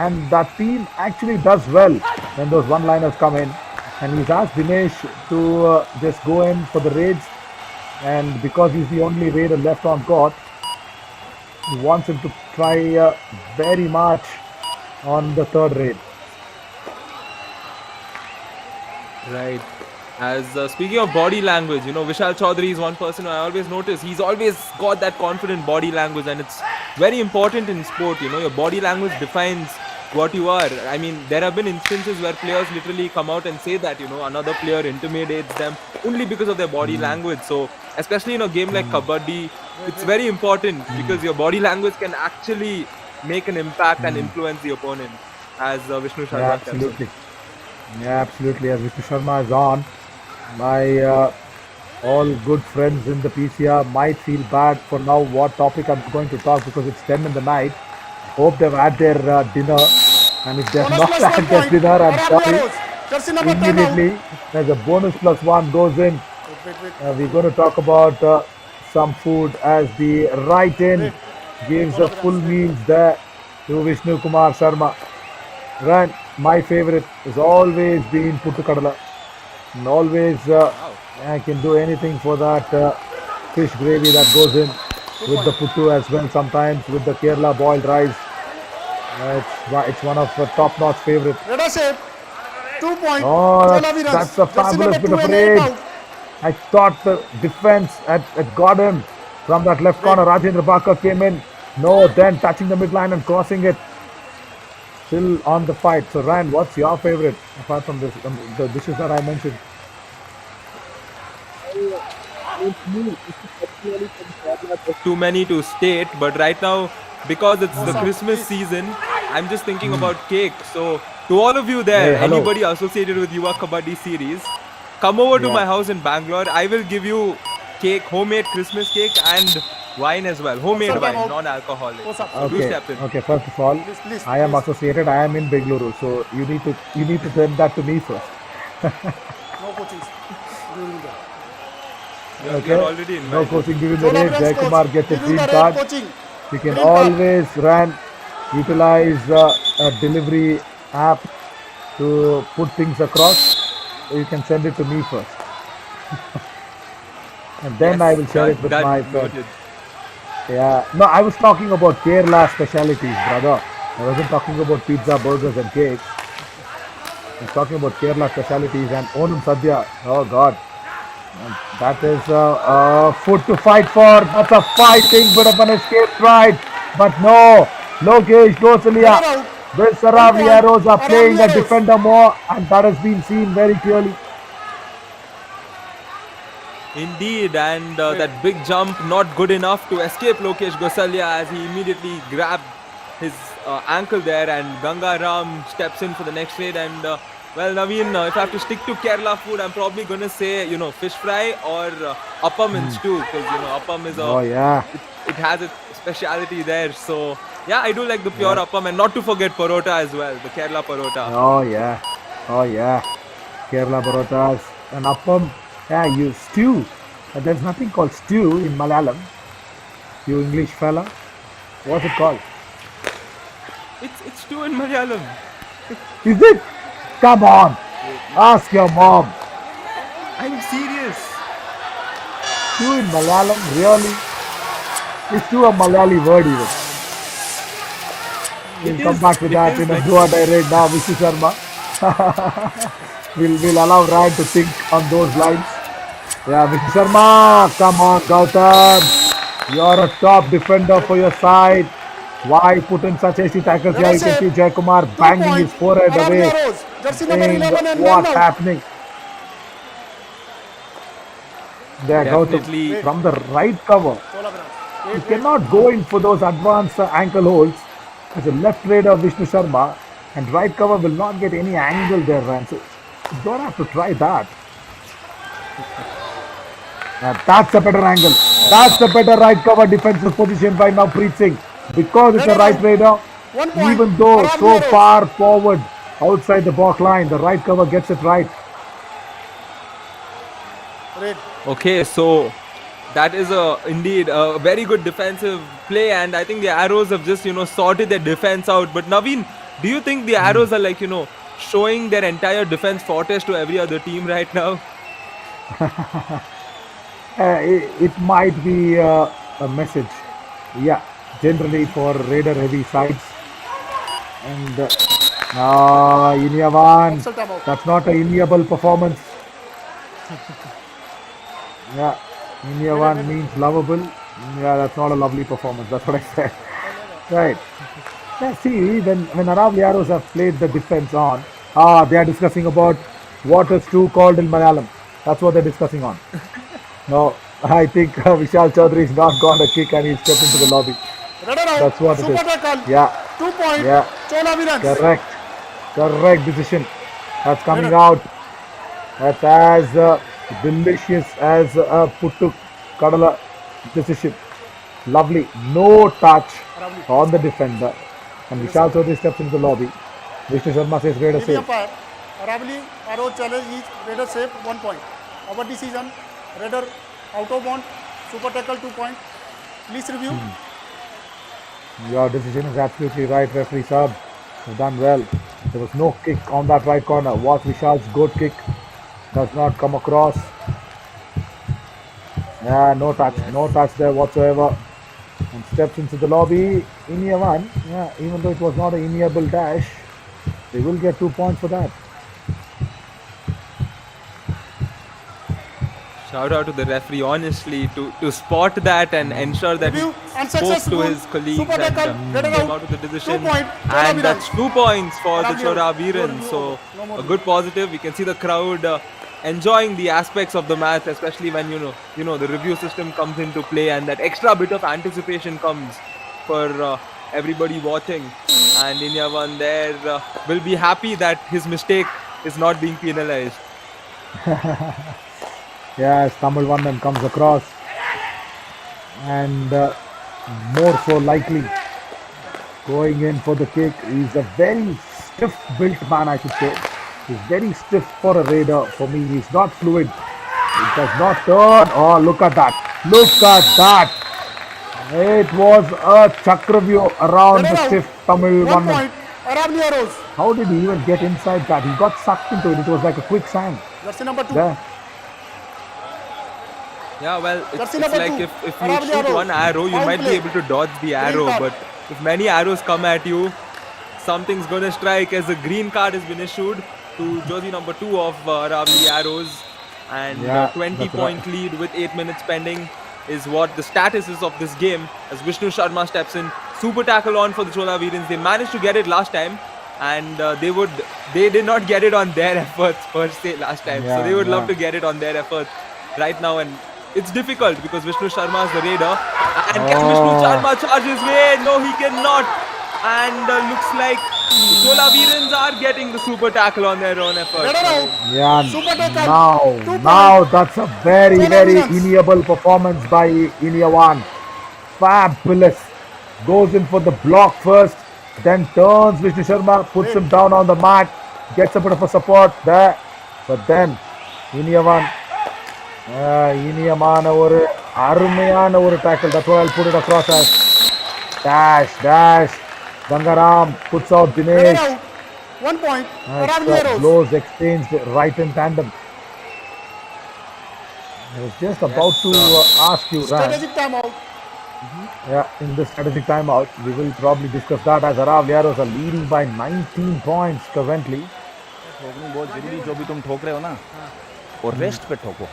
And that team actually does well when those one-liners come in. And he's asked Dinesh to just go in for the raids. And because he's the only raider left on court, he wants him to try very much on the third raid. Right. As speaking of body language, Vishal Chaudhary is one person who I always notice. He's always got that confident body language, and it's very important in sport. Your body language defines what you are. I mean, there have been instances where players literally come out and say that another player intimidates them only because of their body language. So, especially in a game like Kabaddi, it's very important because your body language can actually make an impact and influence the opponent. As Vishnu Sharma Yeah, absolutely. Yeah, absolutely. As Vishnu Sharma is on, my all good friends in the PCR might feel bad for now what topic I'm going to talk because it's 10 in the night. Hope they've had their dinner. And if they've not had their dinner, I'm sorry. Jersey number 10 out. Immediately, there's a bonus plus one goes in. Wait. We're going to talk about some food as the right in gives a full meals there to Vishnu Kumar Sharma. Run, my favorite has always been Puttu Kadala. And always I can do anything for that fish gravy that goes in with the puttu as well, sometimes with the Kerala boiled rice. It's one of the top-notch favorite. Red shape. 2 point. Oh, Chola that's, Veerans. that's a Jersey fabulous number bit 2 of and raid. 8 out. I thought the defense had got him from that left corner. Rajendra Baka came in. No, then touching the midline and crossing it. Still on the fight. So, Ryan, what's your favorite apart from this, the dishes that I mentioned? Too many to state, but right now, because it's the Christmas season, I'm just thinking about cake. So, to all of you there, Hey, hello. anybody associated with Yuva Kabaddi series, come over to Yeah. my house in Bangalore. I will give you cake, homemade Christmas cake, and wine as well. Homemade What's up, wine, Amol? non-alcoholic. What's up? So do Okay. step in. Okay. First of all, Please, I am please. associated. I am in Bengaluru, so you need to send that to me first. No coaching during that. You're already No invited. coaching during the Chola raid. Veerans Jaykumar coach. gets a Giving green the card. red coaching. You can Green card. always utilize a delivery app to put things across. You can send it to me first, and then I will share it with my friend. Noted. Yeah. No, I was talking about Kerala specialities, brother. I wasn't talking about pizza, burgers, and cakes. I was talking about Kerala specialities and Onam Sadhya. Oh God. And that is food to fight for. That's a fighting bit of an escape ride. But no, Lokesh Gosalia. Get out. This Aravalli Arrows are playing the Aravalli Arrows. defender more, and that has been seen very clearly. Indeed, and that big jump not good enough to escape Lokesh Gosalia as he immediately grabbed his ankle there, and Ganga Ram steps in for the next raid. And well, Naveen, if I have to stick to Kerala food, I'm probably gonna say fish fry or appam in stew, because appam is Oh yeah. it has its speciality there. So yeah, I do like the pure appam, and not to forget parota as well, the Kerala parota. Oh yeah. Oh yeah. Kerala parotas and appam. Yeah, you stew. There's nothing called stew in Malayalam. You English fella. What's it called? It's stew in Malayalam. Is it? Come on. Ask your mom. I'm serious. Stew in Malayalam, really? It's stew a Malayali word even. We'll come back to that in a do or die right now, Mr. Sharma. We'll allow Ryan to think on those lines. Yeah, Mr. Sharma, come on, Gautam. You're a top defender for your side. Why put in such hasty tackles here? You can see Jaykumar 2 banging point. his forehead Aravalli away. Arrows. Jersey number Saying 11 and 9 what's out. happening? There, Definitely. Gautam, from the right cover. Chola Veerans. You cannot go in for those advanced ankle holds. As a left raider, Vishnu Sharma, and right cover will not get any angle there, Ryan. So you don't have to try that. That's a better angle. That's a better right cover defensive position by now Preet Singh. Because it's a right raider, 1 point. even though Aravalli so Arrows. far forward outside the back line, the right cover gets it right. Red. Okay, so that is indeed a very good defensive play, and I think the Arrows have just sorted their defense out. But Naveen, do you think the Arrows are like showing their entire defense fortress to every other team right now? It might be a message, yeah, generally for raider heavy sides. And Inyavan, Excel time out. that's not a Inyable performance. Yeah, Inyavan means lovable. Yeah, that's not a lovely performance. That's what I said. Right. Yeah, see, when Aravalli Arrows have played the defense on, they are discussing about what is true called in Malayalam. That's what they're discussing on. No, I think Vishal Chaudhary has not got a kick and he's stepped into the lobby. Red out. That's what it Super is. tackle. Yeah, 2 point. yeah, Chola Veerans. correct decision. That's coming out. That's as delicious as a Puttu Kadala decision. Lovely. No touch on the defender. And Vishal Chaudhary steps into the lobby. Vishnu Sharma says great Leading save. umpire. Aravalli Arrows challenge is Raider safe 1 point. Our decision. Raider out of bound Super tackle, 2 point. Please review. Your decision is absolutely right, referee Saab. You've done well. There was no kick on that right corner. Watch Vishal's good kick. Does not come across. Yeah, no touch. No touch there whatsoever. And steps into the lobby. Inia one. Yeah, even though it was not an Iniable dash, they will get 2 points for that. Shout out to the referee, honestly, to spot that and ensure that he Review. spoke Unsuccessful. to his colleagues Super and tackle. Get it came out. out with the 2 decision. point. Chola And that's Veerans. 2 points for the Aravalli Chola out. Veerans. No So more. No more. a good positive. We can see the crowd enjoying the aspects of the match, especially when the review system comes into play and that extra bit of anticipation comes for everybody watching. And Inyavan there will be happy that his mistake is not being penalized. Yes, Tamil Vandan comes across. And more so likely going in for the kick. He's a very stiff built man, I should say. He's very stiff for a raider. For me, he's not fluid. He does not turn. Oh, look at that. Look at that. It was a chakravyu around Get it the out. stiff Tamil 1 Vandan. point. Aravalli. How did he even get inside that? He got sucked into it. It was like a quicksand. Jersey number 2. There. Yeah, well, it's Jersey number like 2. if you Aravalli shoot arrows. one arrow, you Foul might be play. able to dodge the arrow. card. But if many arrows come at you, something's gonna strike, as a green card has been issued to jersey number 2 of Aravalli Arrows. And Yeah, 20-point lead with 8 minutes pending is what the status is of this game, as Vishnu Sharma steps in. Super tackle on for the Chola Veerans. They managed to get it last time, and they did not get it on their efforts per se last time. So they would love to get it on their efforts right now, and it's difficult because Vishnu Sharma is the raider. And can Vishnu Sharma charge his way? No, he cannot. And looks like the Chola Veerans are getting the super tackle on their own efforts. Get it out. Yeah, Super tackle. 2 now point. that's a very, Chola very Veerans. amiable performance by Iniawan. Fabulous. Goes in for the block first, then turns Vishnu Sharma, puts him down on the mat, gets a bit of a support there. But then Iniawan, ஒரு அருமையான ஒரு tackle. That's what I'll put it across as. Dash. Gangaram puts out Get it Dinesh. out. 1 point. Aravalli. Blows exchanged right in tandem. I was just about to ask you, Ran. Strategic timeout. Yeah, in this strategic timeout, we will probably discuss that, as Aravalli are leading by 19 points currently. ठोकनी बहुत जरूरी, जो भी तुम ठोक रहे हो ना, और रेस्ट पे ठोको.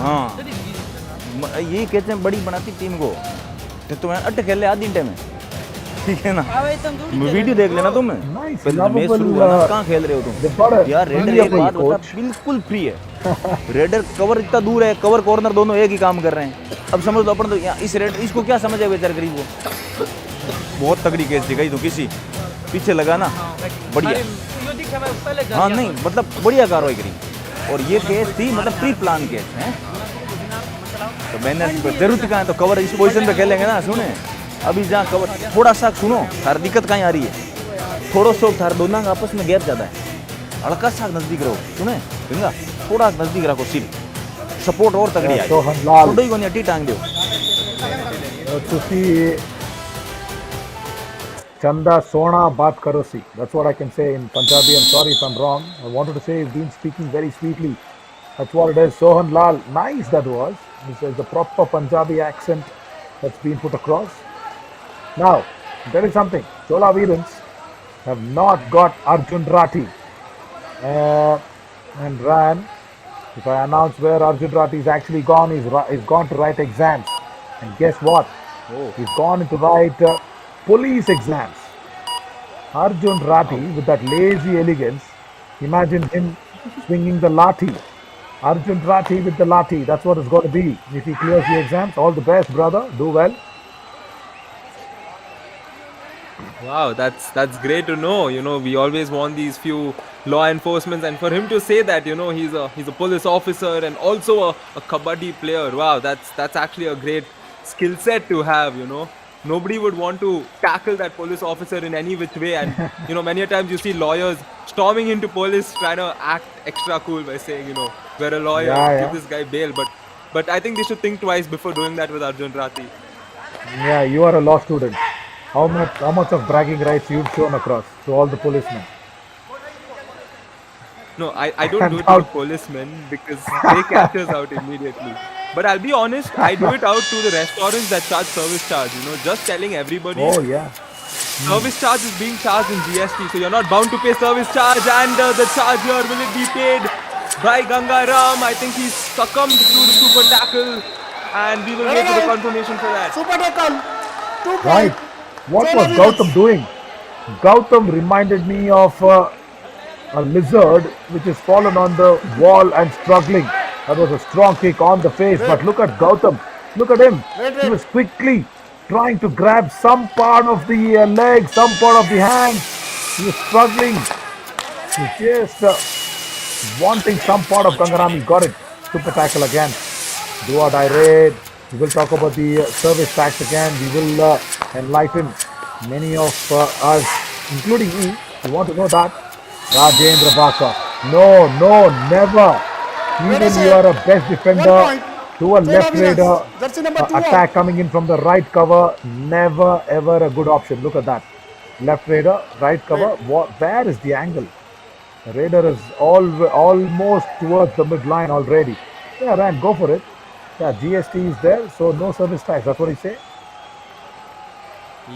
हाँ, ये कहते हैं बड़ी बनाती टीम को. तो तुम्हें अट खेल ले आधी घंटे में, ठीक है ना? वीडियो देख लेना तुम. Nice, पहले मैच lovable, शुरू हुआ ना, कहाँ खेल रहे हो they've got तुम? a यार रेडर एक बात बता, बिल्कुल फ्री है. रेडर कवर इतना दूर है, कवर कॉर्नर दोनों एक ही काम कर रहे हैं. अब समझ लो अपन तो इस रेडर, इसको क्या समझ है बेचारा गरीब को? बहुत तगड़ी केस दिखाई तो किसी पीछे लगा ना, बढ़िया. हाँ नहीं, मतलब बढ़िया कार्रवाई करी. और ये केस थी, मतलब प्री प्लान केस है. तो मैंने जरूरत कहाँ है, तो कवर इस पोजीशन पे खेलेंगे ना. सुने, अभी जहाँ कवर थोड़ा सा, सुनो थार दिक्कत कहीं आ रही है, थोड़ा सा थार दोनों का आपस में गैप ज़्यादा है. हल्का सा नज़दीक रहो, सुने गंगा, थोड़ा नज़दीक रखो. सील सपोर्ट और तगड़ी आई, सोहन लाल. थोड़ी को नहीं टांग दो. ਤੁਸੀਂ Chanda Sona baat karo si. That's what I can say in Punjabi. I'm sorry if I'm wrong. I wanted to say you've been speaking very sweetly. That's what it is. Sohan Lal. Nice that was. This is the proper Punjabi accent that's been put across. Now, there is something. Chola Veerans have not got Arjun Rathi. And Ran, if I announce where Arjun Rathi is actually gone, he's gone to write exams. And guess what? He's gone to write police exams. Arjun Rathi, with that lazy elegance, imagine him swinging the lathi. Arjun Rathi with the lathi, that's what it's going to be. If he clears the exams, all the best, brother. Do well. Wow, that's great to know. We always want these few law enforcement, and for him to say that, he's a police officer and also a kabaddi player. Wow, that's actually a great skill set to have. Nobody would want to tackle that police officer in any which way, and many a times you see lawyers storming into police trying to act extra cool by saying, we're a lawyer, give this guy bail. But But I think they should think twice before doing that with Arjun Rathi. Yeah, you are a law student. How much of bragging rights you've shown across to all the policemen? No, I don't And do it to how? the policemen because they catch us out immediately. But I'll be honest, I do it out to the restaurants that charge service charge. Just telling everybody Oh yeah. service charge is being charged in GST, so you're not bound to pay service charge. And the charge here, will it be paid by Gangaram? I think he's succumbed to the super tackle, and we will wait for the confirmation for that. Super tackle. 2 Right. point. What Chola was Veerans. Gautam doing? Gautam reminded me of a lizard which has fallen on the wall and struggling. That was a strong kick on the face, but look at Gautam. Look at him. He was quickly trying to grab some part of the leg, some part of the hand. He was struggling. He just wanting some part of Gangaram. He got it. Super tackle again. Do or die raid. We will talk about the service tax again. We will enlighten many of us, including me. You want to know that? Rajendra Baka. No, no, never. Even you are a best defender to a left raider. Jersey number 2 Attack coming in from the right cover. Never ever a good option. Look at that. Left raider, right cover. Where is the angle? The raider is almost towards the midline already. Yeah, Ryan, go for it. Yeah, GST is there, so no service tax. That's what he say.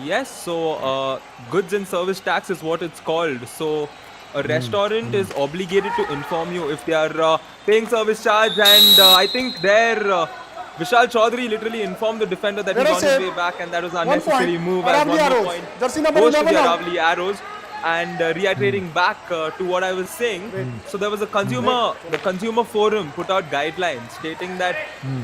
Yes, so goods and service tax is what it's called. So a restaurant is obligated to inform you if they are paying service charge, and I think there Vishal Chaudhary literally informed the defender that he's on his way back, and that was an 1 unnecessary point. move as Aravalli one more Arrows. point Jersey number goes to 11 the out. Aravalli Arrows. And reiterating back to what I was saying, so there was the consumer forum put out guidelines stating that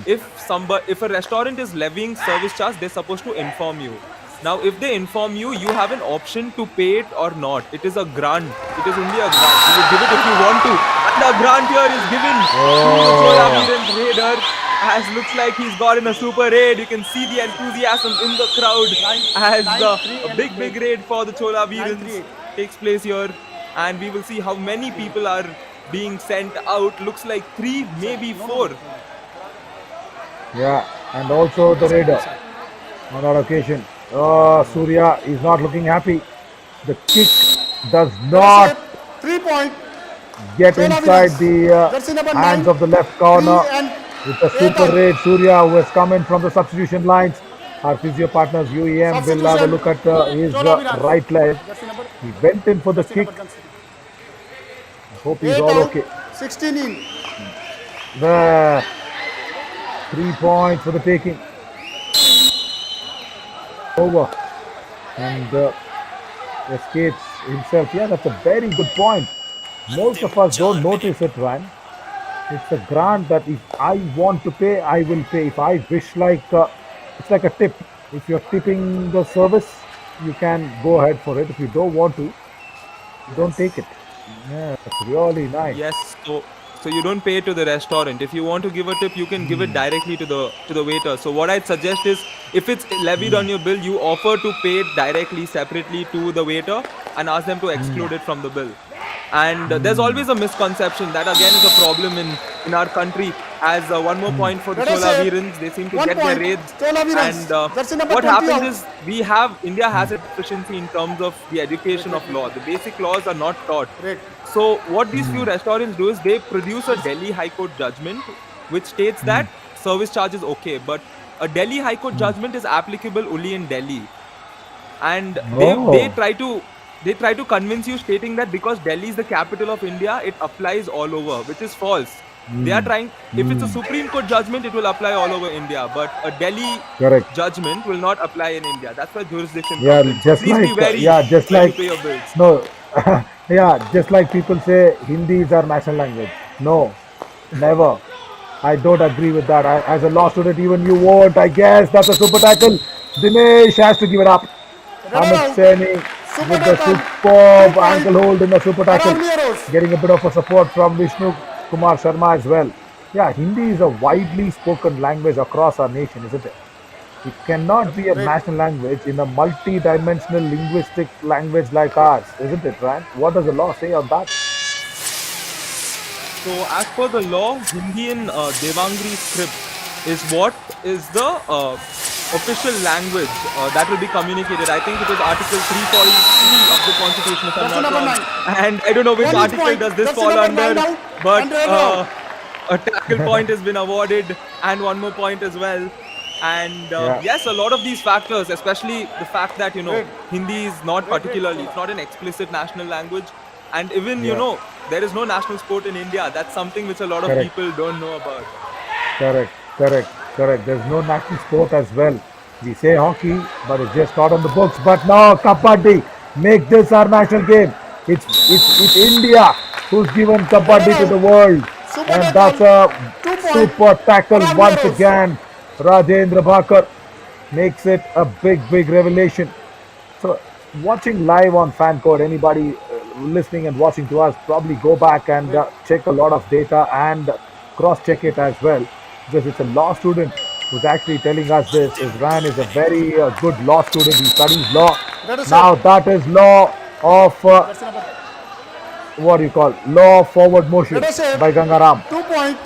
if a restaurant is levying service charge, they're supposed to inform you. Now, if they inform you, you have an option to pay it or not. It is a grant. It is only a grant. So you give it if you want to. And the grant here is given to the Chola Veerans raider. As looks like he's gotten a super raid. You can see the enthusiasm in the crowd as a big raid for the Chola Veerans takes place here, and we will see how many people are being sent out. Looks like 3, maybe 4. Yeah, and also the raider on that occasion. Oh, Surya is not looking happy. The kick does not 3 point. get Chola inside Veerans. the Jersey number hands 9, of the left corner. 3 and With the 8 super out. raid, Surya, who has come in from the substitution lines. Our physio partners, UEM, will have a look at his Chola Veerans. right leg. Jersey number, He went in for the jersey kick. number Jersey. I hope he's 8 all out, okay. 16 in. There. 3 points for the taking. Over. And escapes himself. Yeah, that's a very good point. Most of us don't notice it, Ryan. It's a grant that if I want to pay, I will pay. If I wish it's like a tip. If you're tipping the service, you can go ahead for it. If you don't want to, don't take it. Yeah, that's really nice. Yes, so you don't pay to the restaurant. If you want to give a tip, you can give it directly to the waiter. So what I'd suggest is, if it's levied on your bill, you offer to pay it directly, separately to the waiter, and ask them to exclude it from the bill. And there's always a misconception that again is a problem in our country. As one more point for the Let us Chola say Veerans, they seem to 1 get their point. raids. Chola Veerans. And Jersey number what 20 happens out. is India has a deficiency in terms of the education of law. The basic laws are not taught. Great. So what these few restaurants do is they produce a Delhi High Court judgment which states that service charge is okay, but a Delhi High Court judgment is applicable only in Delhi. And they try to convince you, stating that because Delhi is the capital of India, it applies all over, which is false. They are trying, if it's a Supreme Court judgment, it will apply all over India, but a Delhi Correct. judgment will not apply in India. That's why jurisdiction Yeah, comes in. just Please be like wary just when you like pay your bills. no, yeah, just like people say Hindi is our national language. No, never. I don't agree with that. As a law student, even you won't. I guess that's a super tackle. Dinesh has to give it up. Amit Saini with the superb ankle hold in the super tackle, Aravalli Arrows. getting a bit of a support from Vishnu Kumar Sharma as well. Yeah, Hindi is a widely spoken language across our nation, isn't it? It cannot be a national language in a multi-dimensional linguistic language like ours, isn't it, Ryan? What does the law say on that? So as per the law, Hindi in Devangri script is what is the official language that will be communicated. I think it was Article 343 of the Constitution, if I'm Jersey not number wrong. 9. And I don't know which One each article point. does this Jersey fall number under, 9 out but and red out. a tackle point has been awarded and one more point as well. And Yeah. yes, a lot of these factors, especially the fact that Wait. Hindi is not Wait, particularly, wait. it's not an explicit national language, and even Yeah. there is no national sport in India. That's something which a lot of Correct. people don't know about. Correct. There's no national sport as well. We say hockey, but it's just not on the books. But now, Kabaddi, make this our national game. It's India who's given Kabaddi to the world. Super And tackle. that's a 2 point. super tackle Aravalli once arrows. again. Rajendra Bhakar makes it a big revelation. So, watching live on fan code, anybody listening and watching to us, probably go back and check a lot of data and cross check it as well, because it's a law student who's actually telling us this. Ran is a very good law student. He studies law. That is Now that is law of Jersey number what do you call law of forward motion Let us say by Gangaram. 2 point.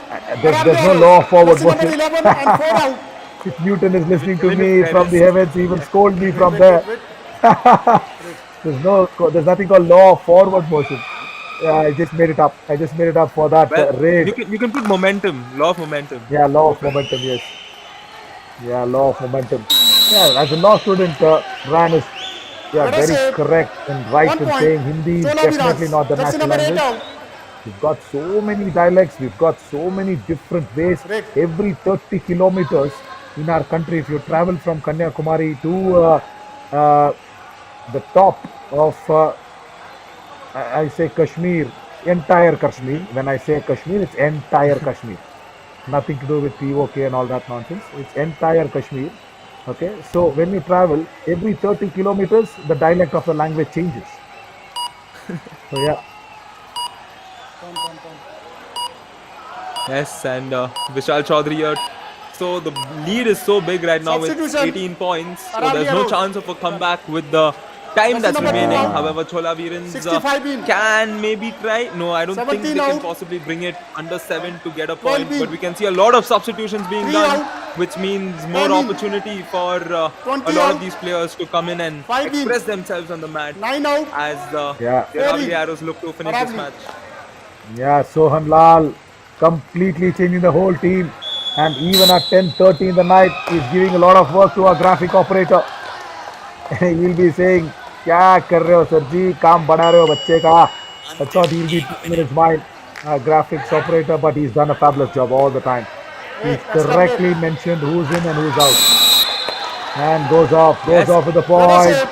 There's no law of forward Jersey number motion. 11 and 4 out. If Newton is listening to Even me if from the there heavens, he even scold me from Wait, there. wait. There's nothing called law of forward motion. I just made it up. For that Well, raid. you can put momentum, law of momentum. Yeah, law of momentum. Yes. Yeah, law of momentum. Yeah, as a law student, Ran is Let us very say correct and right 1 in point. saying Hindi is Chola definitely Veerans. not the Jersey national number 8 language. out. We've got so many dialects, we've got so many different ways. Great. Every 30 kilometers in our country, if you travel from Kanyakumari to the top of, I say Kashmir, entire Kashmir. When I say Kashmir, it's entire Kashmir. Nothing to do with POK and all that nonsense. It's entire Kashmir. Okay, so when you travel, every 30 kilometers, the dialect of the language changes. So yeah. Yes, and Vishal Chaudhary here. So the lead is so big right now with Substitution. 18 points. So Aravalli there's no arrows. chance of a comeback with the time that's number remaining. 2 out. However, Chola Veerans 65 in. can maybe try. No, I don't think 17 they can out. possibly bring it under 7 to get a 12 point. in. But we can see a lot of substitutions being 3 done, out. which means more 10 in. opportunity for a 20 lot out. of these players to come in and 5 in. express themselves on the mat 9 out. as Yeah. the Aravalli Very. Arrows look to finish this Aravalli. match. Yeah, Sohan Lal completely changing the whole team, and even at 10:30 in the night, he's giving a lot of work to our graphic operator. He'll be saying, "क्या कर रहे हो sir जी? काम बढ़ा रहे हो बच्चे का." I thought he'll be in his mind, graphics operator, but he's done a fabulous job all the time. He's extra correctly mentioned who's in and who's out, and goes off Yes. with the Let us point. say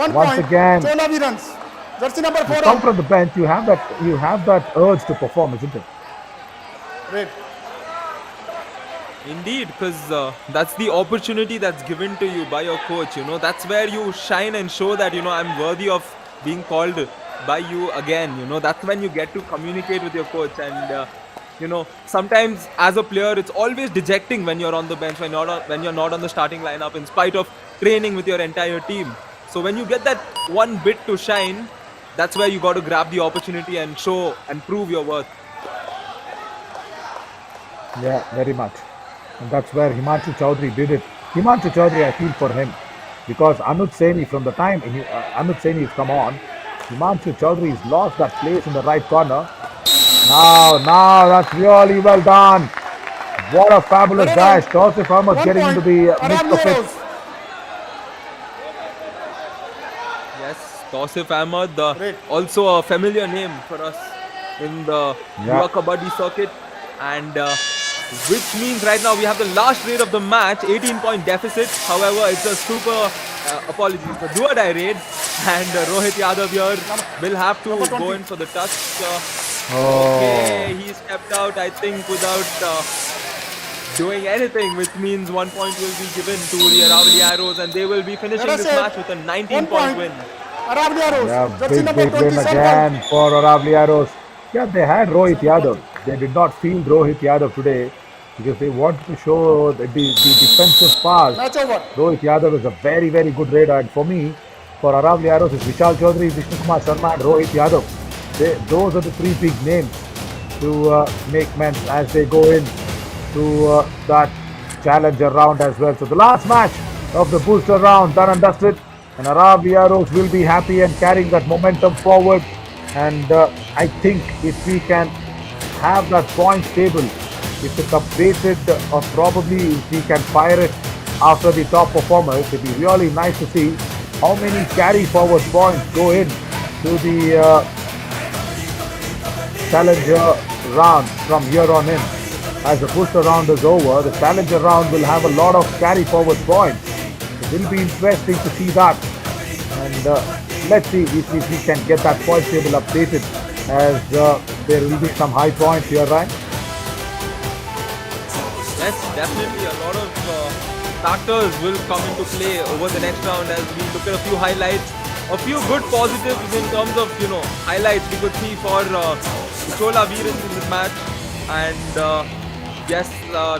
1 Once point. again. Chola Veerans. Jersey number 4 Come out. from the bench, you have that urge to perform, isn't it? Red. Indeed, because that's the opportunity that's given to you by your coach. That's where you shine and show that I'm worthy of being called by you again. That's when you get to communicate with your coach. And sometimes as a player, it's always dejecting when you're on the bench, when you're not on the starting lineup, in spite of training with your entire team. So when you get that one bit to shine, that's where you got to grab the opportunity and show and prove your worth. Yeah, very much. And that's where Himanshu Chaudhary did it. Himanshu Chaudhary, I feel for him, because Anuj Saini, from the time Anuj Saini has come on, Himanshu Chaudhary has lost that place in the right corner. Now, that's really well done. What a fabulous dash. Tausif Ahmed 1 getting point. into the mix Aravalli of it. arrows. Yes, Tausif Ahmed, Great. also a familiar name for us in the Yeah. Yuva Kabaddi circuit, and which means right now we have the last raid of the match, 18-point deficit. However, it's a super, apologies, the do-or-die raid, and Rohit Yadav here will have to Number go 20. in for the touch. Oh. Okay, he stepped out, I think, without doing anything, which means 1 point will be given to the Aravalli Arrows, and they will be finishing Let us this say match with a 1 19-point point. win. Aravalli arrows. Yeah, Jersey number big win 27 again out. for Aravalli Arrows. Yeah, they had Rohit Yadav. They did not field Rohit Yadav today because they wanted to show the defensive pass. Match over. Rohit Yadav is a very, very good raider. And for me, for Aravalli Arrows, it's Vishal Chaudhary, Vishnu Kumar Sharma and Rohit Yadav. Those are the three big names to make men as they go in to that challenger round as well. So the last match of the booster round done and dusted, and Aravalli Arrows will be happy and carrying that momentum forward. And I think if we can have that points table, if it's updated, or probably if we can fire it after the top performers, it'd be really nice to see how many carry forward points go in to the challenger round from here on in. As the booster round is over, the challenger round will have a lot of carry forward points. It will be interesting to see that. And let's see if we can get that point table updated, as there will be some high points here, right? Yes, definitely a lot of factors will come into play over the next round as we look at a few highlights, a few good positives in terms of highlights we could see for Chola Veerans in this match. And yes,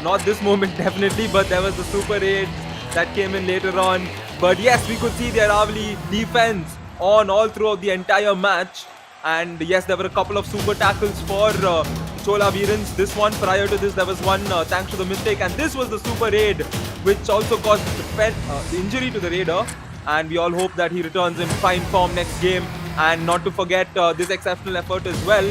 not this moment definitely, but there was the Super 8 that came in later on. But yes, we could see the Aravalli defense on all throughout the entire match. And yes, there were a couple of super tackles for Chola Veerans. This one, prior to this, there was one thanks to the mistake. And this was the Super 8, which also caused the injury to the Raider. And we all hope that he returns in fine form next game. And not to forget this exceptional effort as well.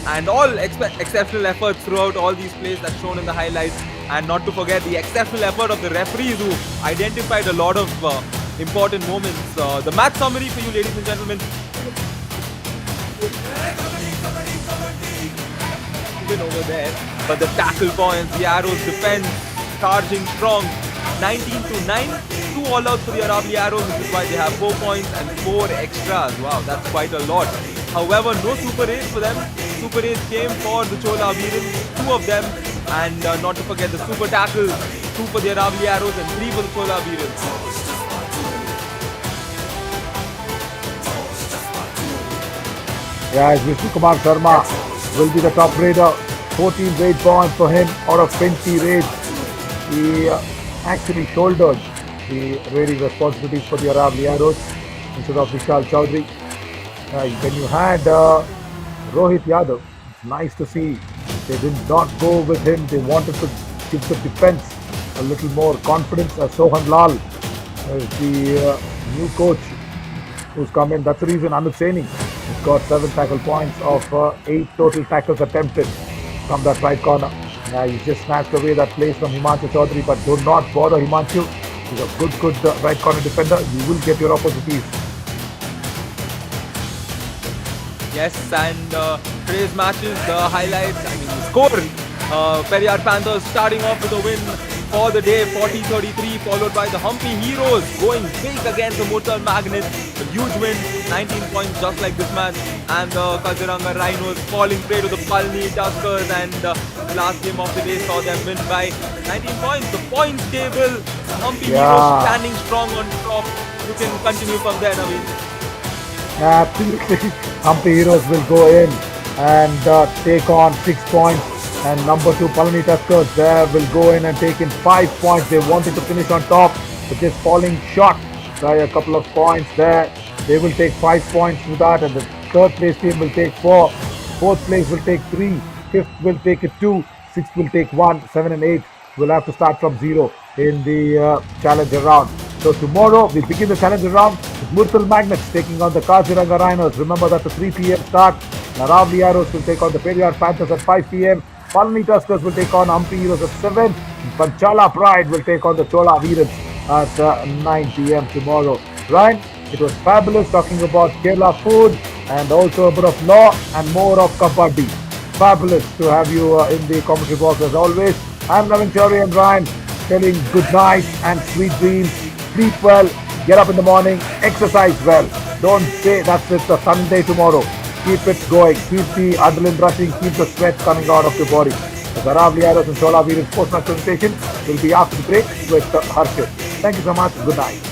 And all exceptional efforts throughout all these plays that's shown in the highlights. And not to forget the exceptional effort of the referees who identified a lot of important moments. The match summary for you, ladies and gentlemen. Even over there, but the tackle points, the Arrows defense charging strong. 19-9, 2 all outs for the Aravalli Arrows, which is why they have 4 points and 4 extras. Wow, that's quite a lot. However, no Super 8s for them. Super 8s came for the Chola Veerans, 2 of them. And not to forget the super tackles, 2 for the Aravalli Arrows and 3 for the Chola Veerans. Yeah, as Vishnu Kumar Sharma will be the top raider. 14 raid points for him out of 20 raids. He actually shouldered the raiding responsibilities for the Aravalli Arrows instead of Vishal Chaudhary. When you had Rohit Yadav, it's nice to see they did not go with him. They wanted to give the defense a little more confidence. As Sohan Lal is the new coach who's come in. That's the reason Anuj Saini has got 7 tackle points of 8 total tackles attempted from that right corner. He just snatched away that place from Himanshu Chaudhary, but do not bother Himanshu. He's a good right corner defender. You will get your opportunities. Yes, and today's matches, the highlights, the score. Periyar Panthers starting off with a win for the day, 40-33, followed by the Humpy Heroes going big against the Murtal Magnets. A huge win, 19 points just like this match. And the Kaziranga Rhinos falling prey to the Palni Tuskers, and the last game of the day saw them win by 19 points. The points table, the Humpy Heroes standing strong on top. You can continue from there, Naveen. Absolutely. Humpy Heroes will go in and take on 6 points. And number 2, Palani Tuskers there will go in and take in 5 points. They wanted to finish on top, but just falling short by a couple of points there. They will take 5 points to that, and the 3rd place team will take 4. 4th place will take 3. 5th will take it 2. 6th will take 1. 7 and 8 will have to start from 0 in the challenger round. So tomorrow we begin the challenger round with Murtal Magnets taking on the Kaziranga Rhinos. Remember that's a 3 p.m. start. Aravalli Arrows will take on the Periyar Panthers at 5 p.m. Palani Tuskers will take on Humpy Heroes at 7. Panchala Pride will take on the Chola Veerans at 9 p.m. tomorrow. Ryan, it was fabulous talking about Kerala food and also a bit of law and more of Kabaddi. Fabulous to have you in the commentary box as always. I'm Navin Chowri and Ryan telling good night and sweet dreams. Sleep well, get up in the morning, exercise well. Don't say that's it, a Sunday tomorrow. Keep it going, keep the adrenaline rushing, keep the sweat coming out of your body. The Aravalli Arrows and Chola Veerans post-match presentation will be after the break with Harshit. Thank you so much, good night.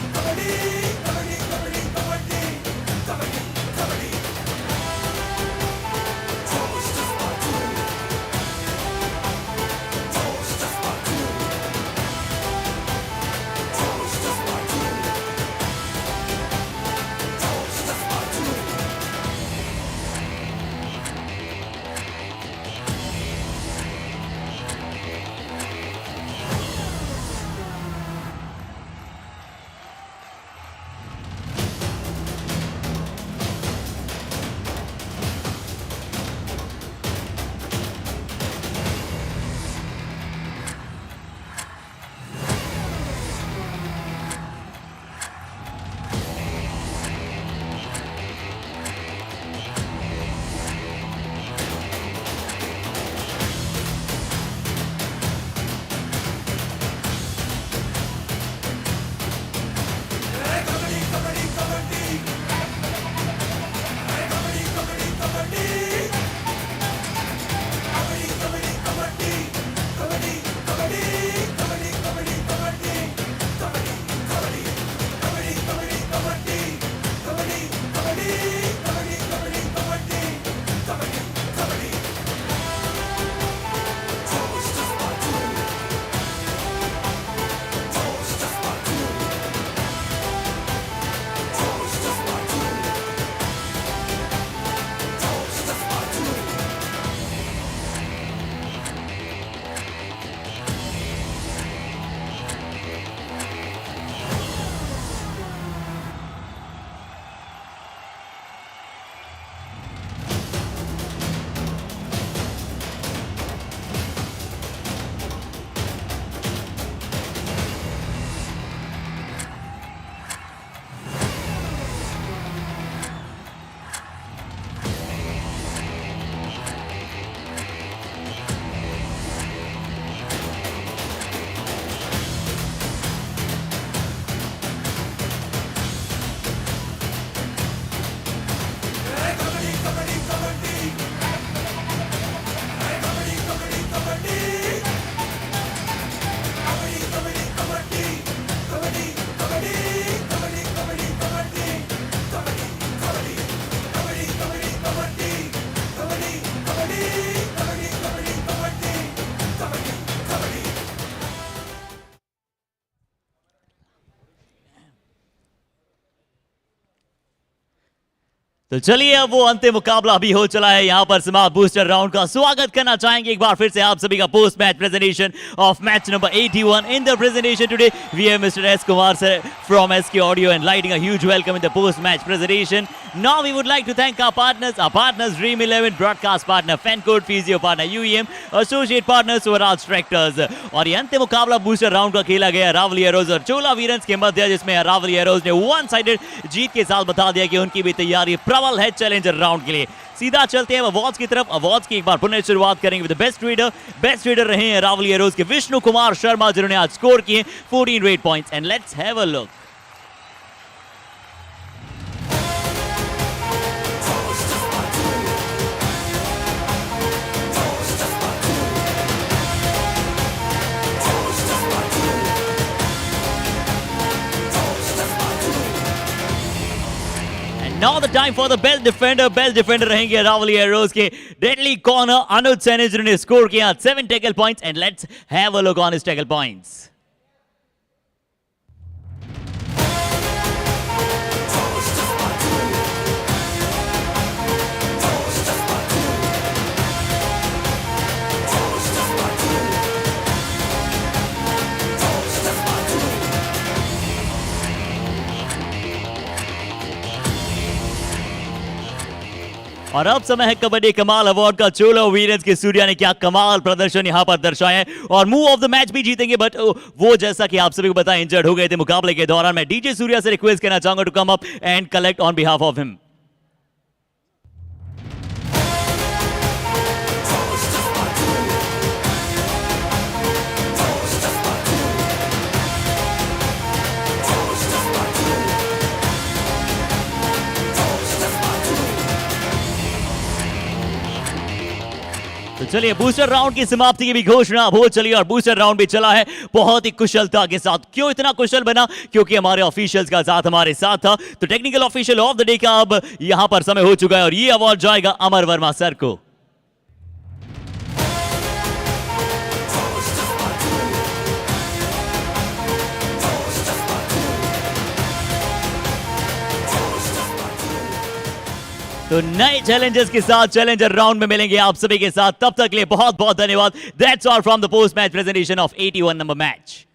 तो चलिए अब वो अंतिम मुकाबला भी हो चला है यहाँ पर समाप्त बूस्टर राउंड का। स्वागत करना चाहेंगे एक बार फिर से आप सभी का post match presentation of match number 81 in the presentation today we have mister S Kumar sir from SK Audio and lighting a huge welcome in the post match presentation. Now we would like to thank our partners Dream 11 broadcast partner Fancode Physio partner UEM associate partners Veerans Tractors। और ये अंतिम मुकाबला booster round का खेला गया Aravalli arrows और चोला वीरंस के मध्य, जिसमें अरावली एरोज ने वन साइडेड जीत के साथ बता दिया कि उनकी भी तैयारी प्रबल है चैलेंजर राउंड के लिए। सीधा चलते हैं अवार्ड्स की तरफ। अवार्ड्स की एक बार पुनः शुरुआत करेंगे विद बेस्ट रीडर रहे हैं अरावली एरोज के विष्णु कुमार शर्मा, जिन्होंने आज स्कोर किए 14 rate points. And let's have a look. Now the time for the best defender रहेंगे अरावली एरोज के डेडली कॉर्नर अनुज सैनी, जिन्होंने स्कोर किया 7 tackle points. And let's have a look on his tackle points. और अब समय है कबड्डी कमाल अवार्ड का। चोला वीरेंस के सूर्या ने क्या कमाल प्रदर्शन यहां पर दर्शाया है और मूव ऑफ द मैच भी जीतेंगे, बट वो जैसा कि आप सभी को पता है इंजर्ड हो गए थे मुकाबले के दौरान। मैं डीजे सूर्या से रिक्वेस्ट करना चाहूंगा to come up and collect on behalf of him. तो चलिए बूस्टर राउंड की समाप्ति की भी घोषणा हो चली और बूस्टर राउंड भी चला है बहुत ही कुशलता के साथ। क्यों इतना कुशल बना? क्योंकि हमारे ऑफिशियल्स का साथ हमारे साथ था। तो technical official of the day का अब यहां पर समय हो चुका है और ये अवार्ड जाएगा अमर वर्मा सर को। तो नए चैलेंजर्स के साथ चैलेंजर राउंड में मिलेंगे आप सभी के साथ। तब तक के लिए बहुत बहुत धन्यवाद। That's all from the post match presentation of 81 number match.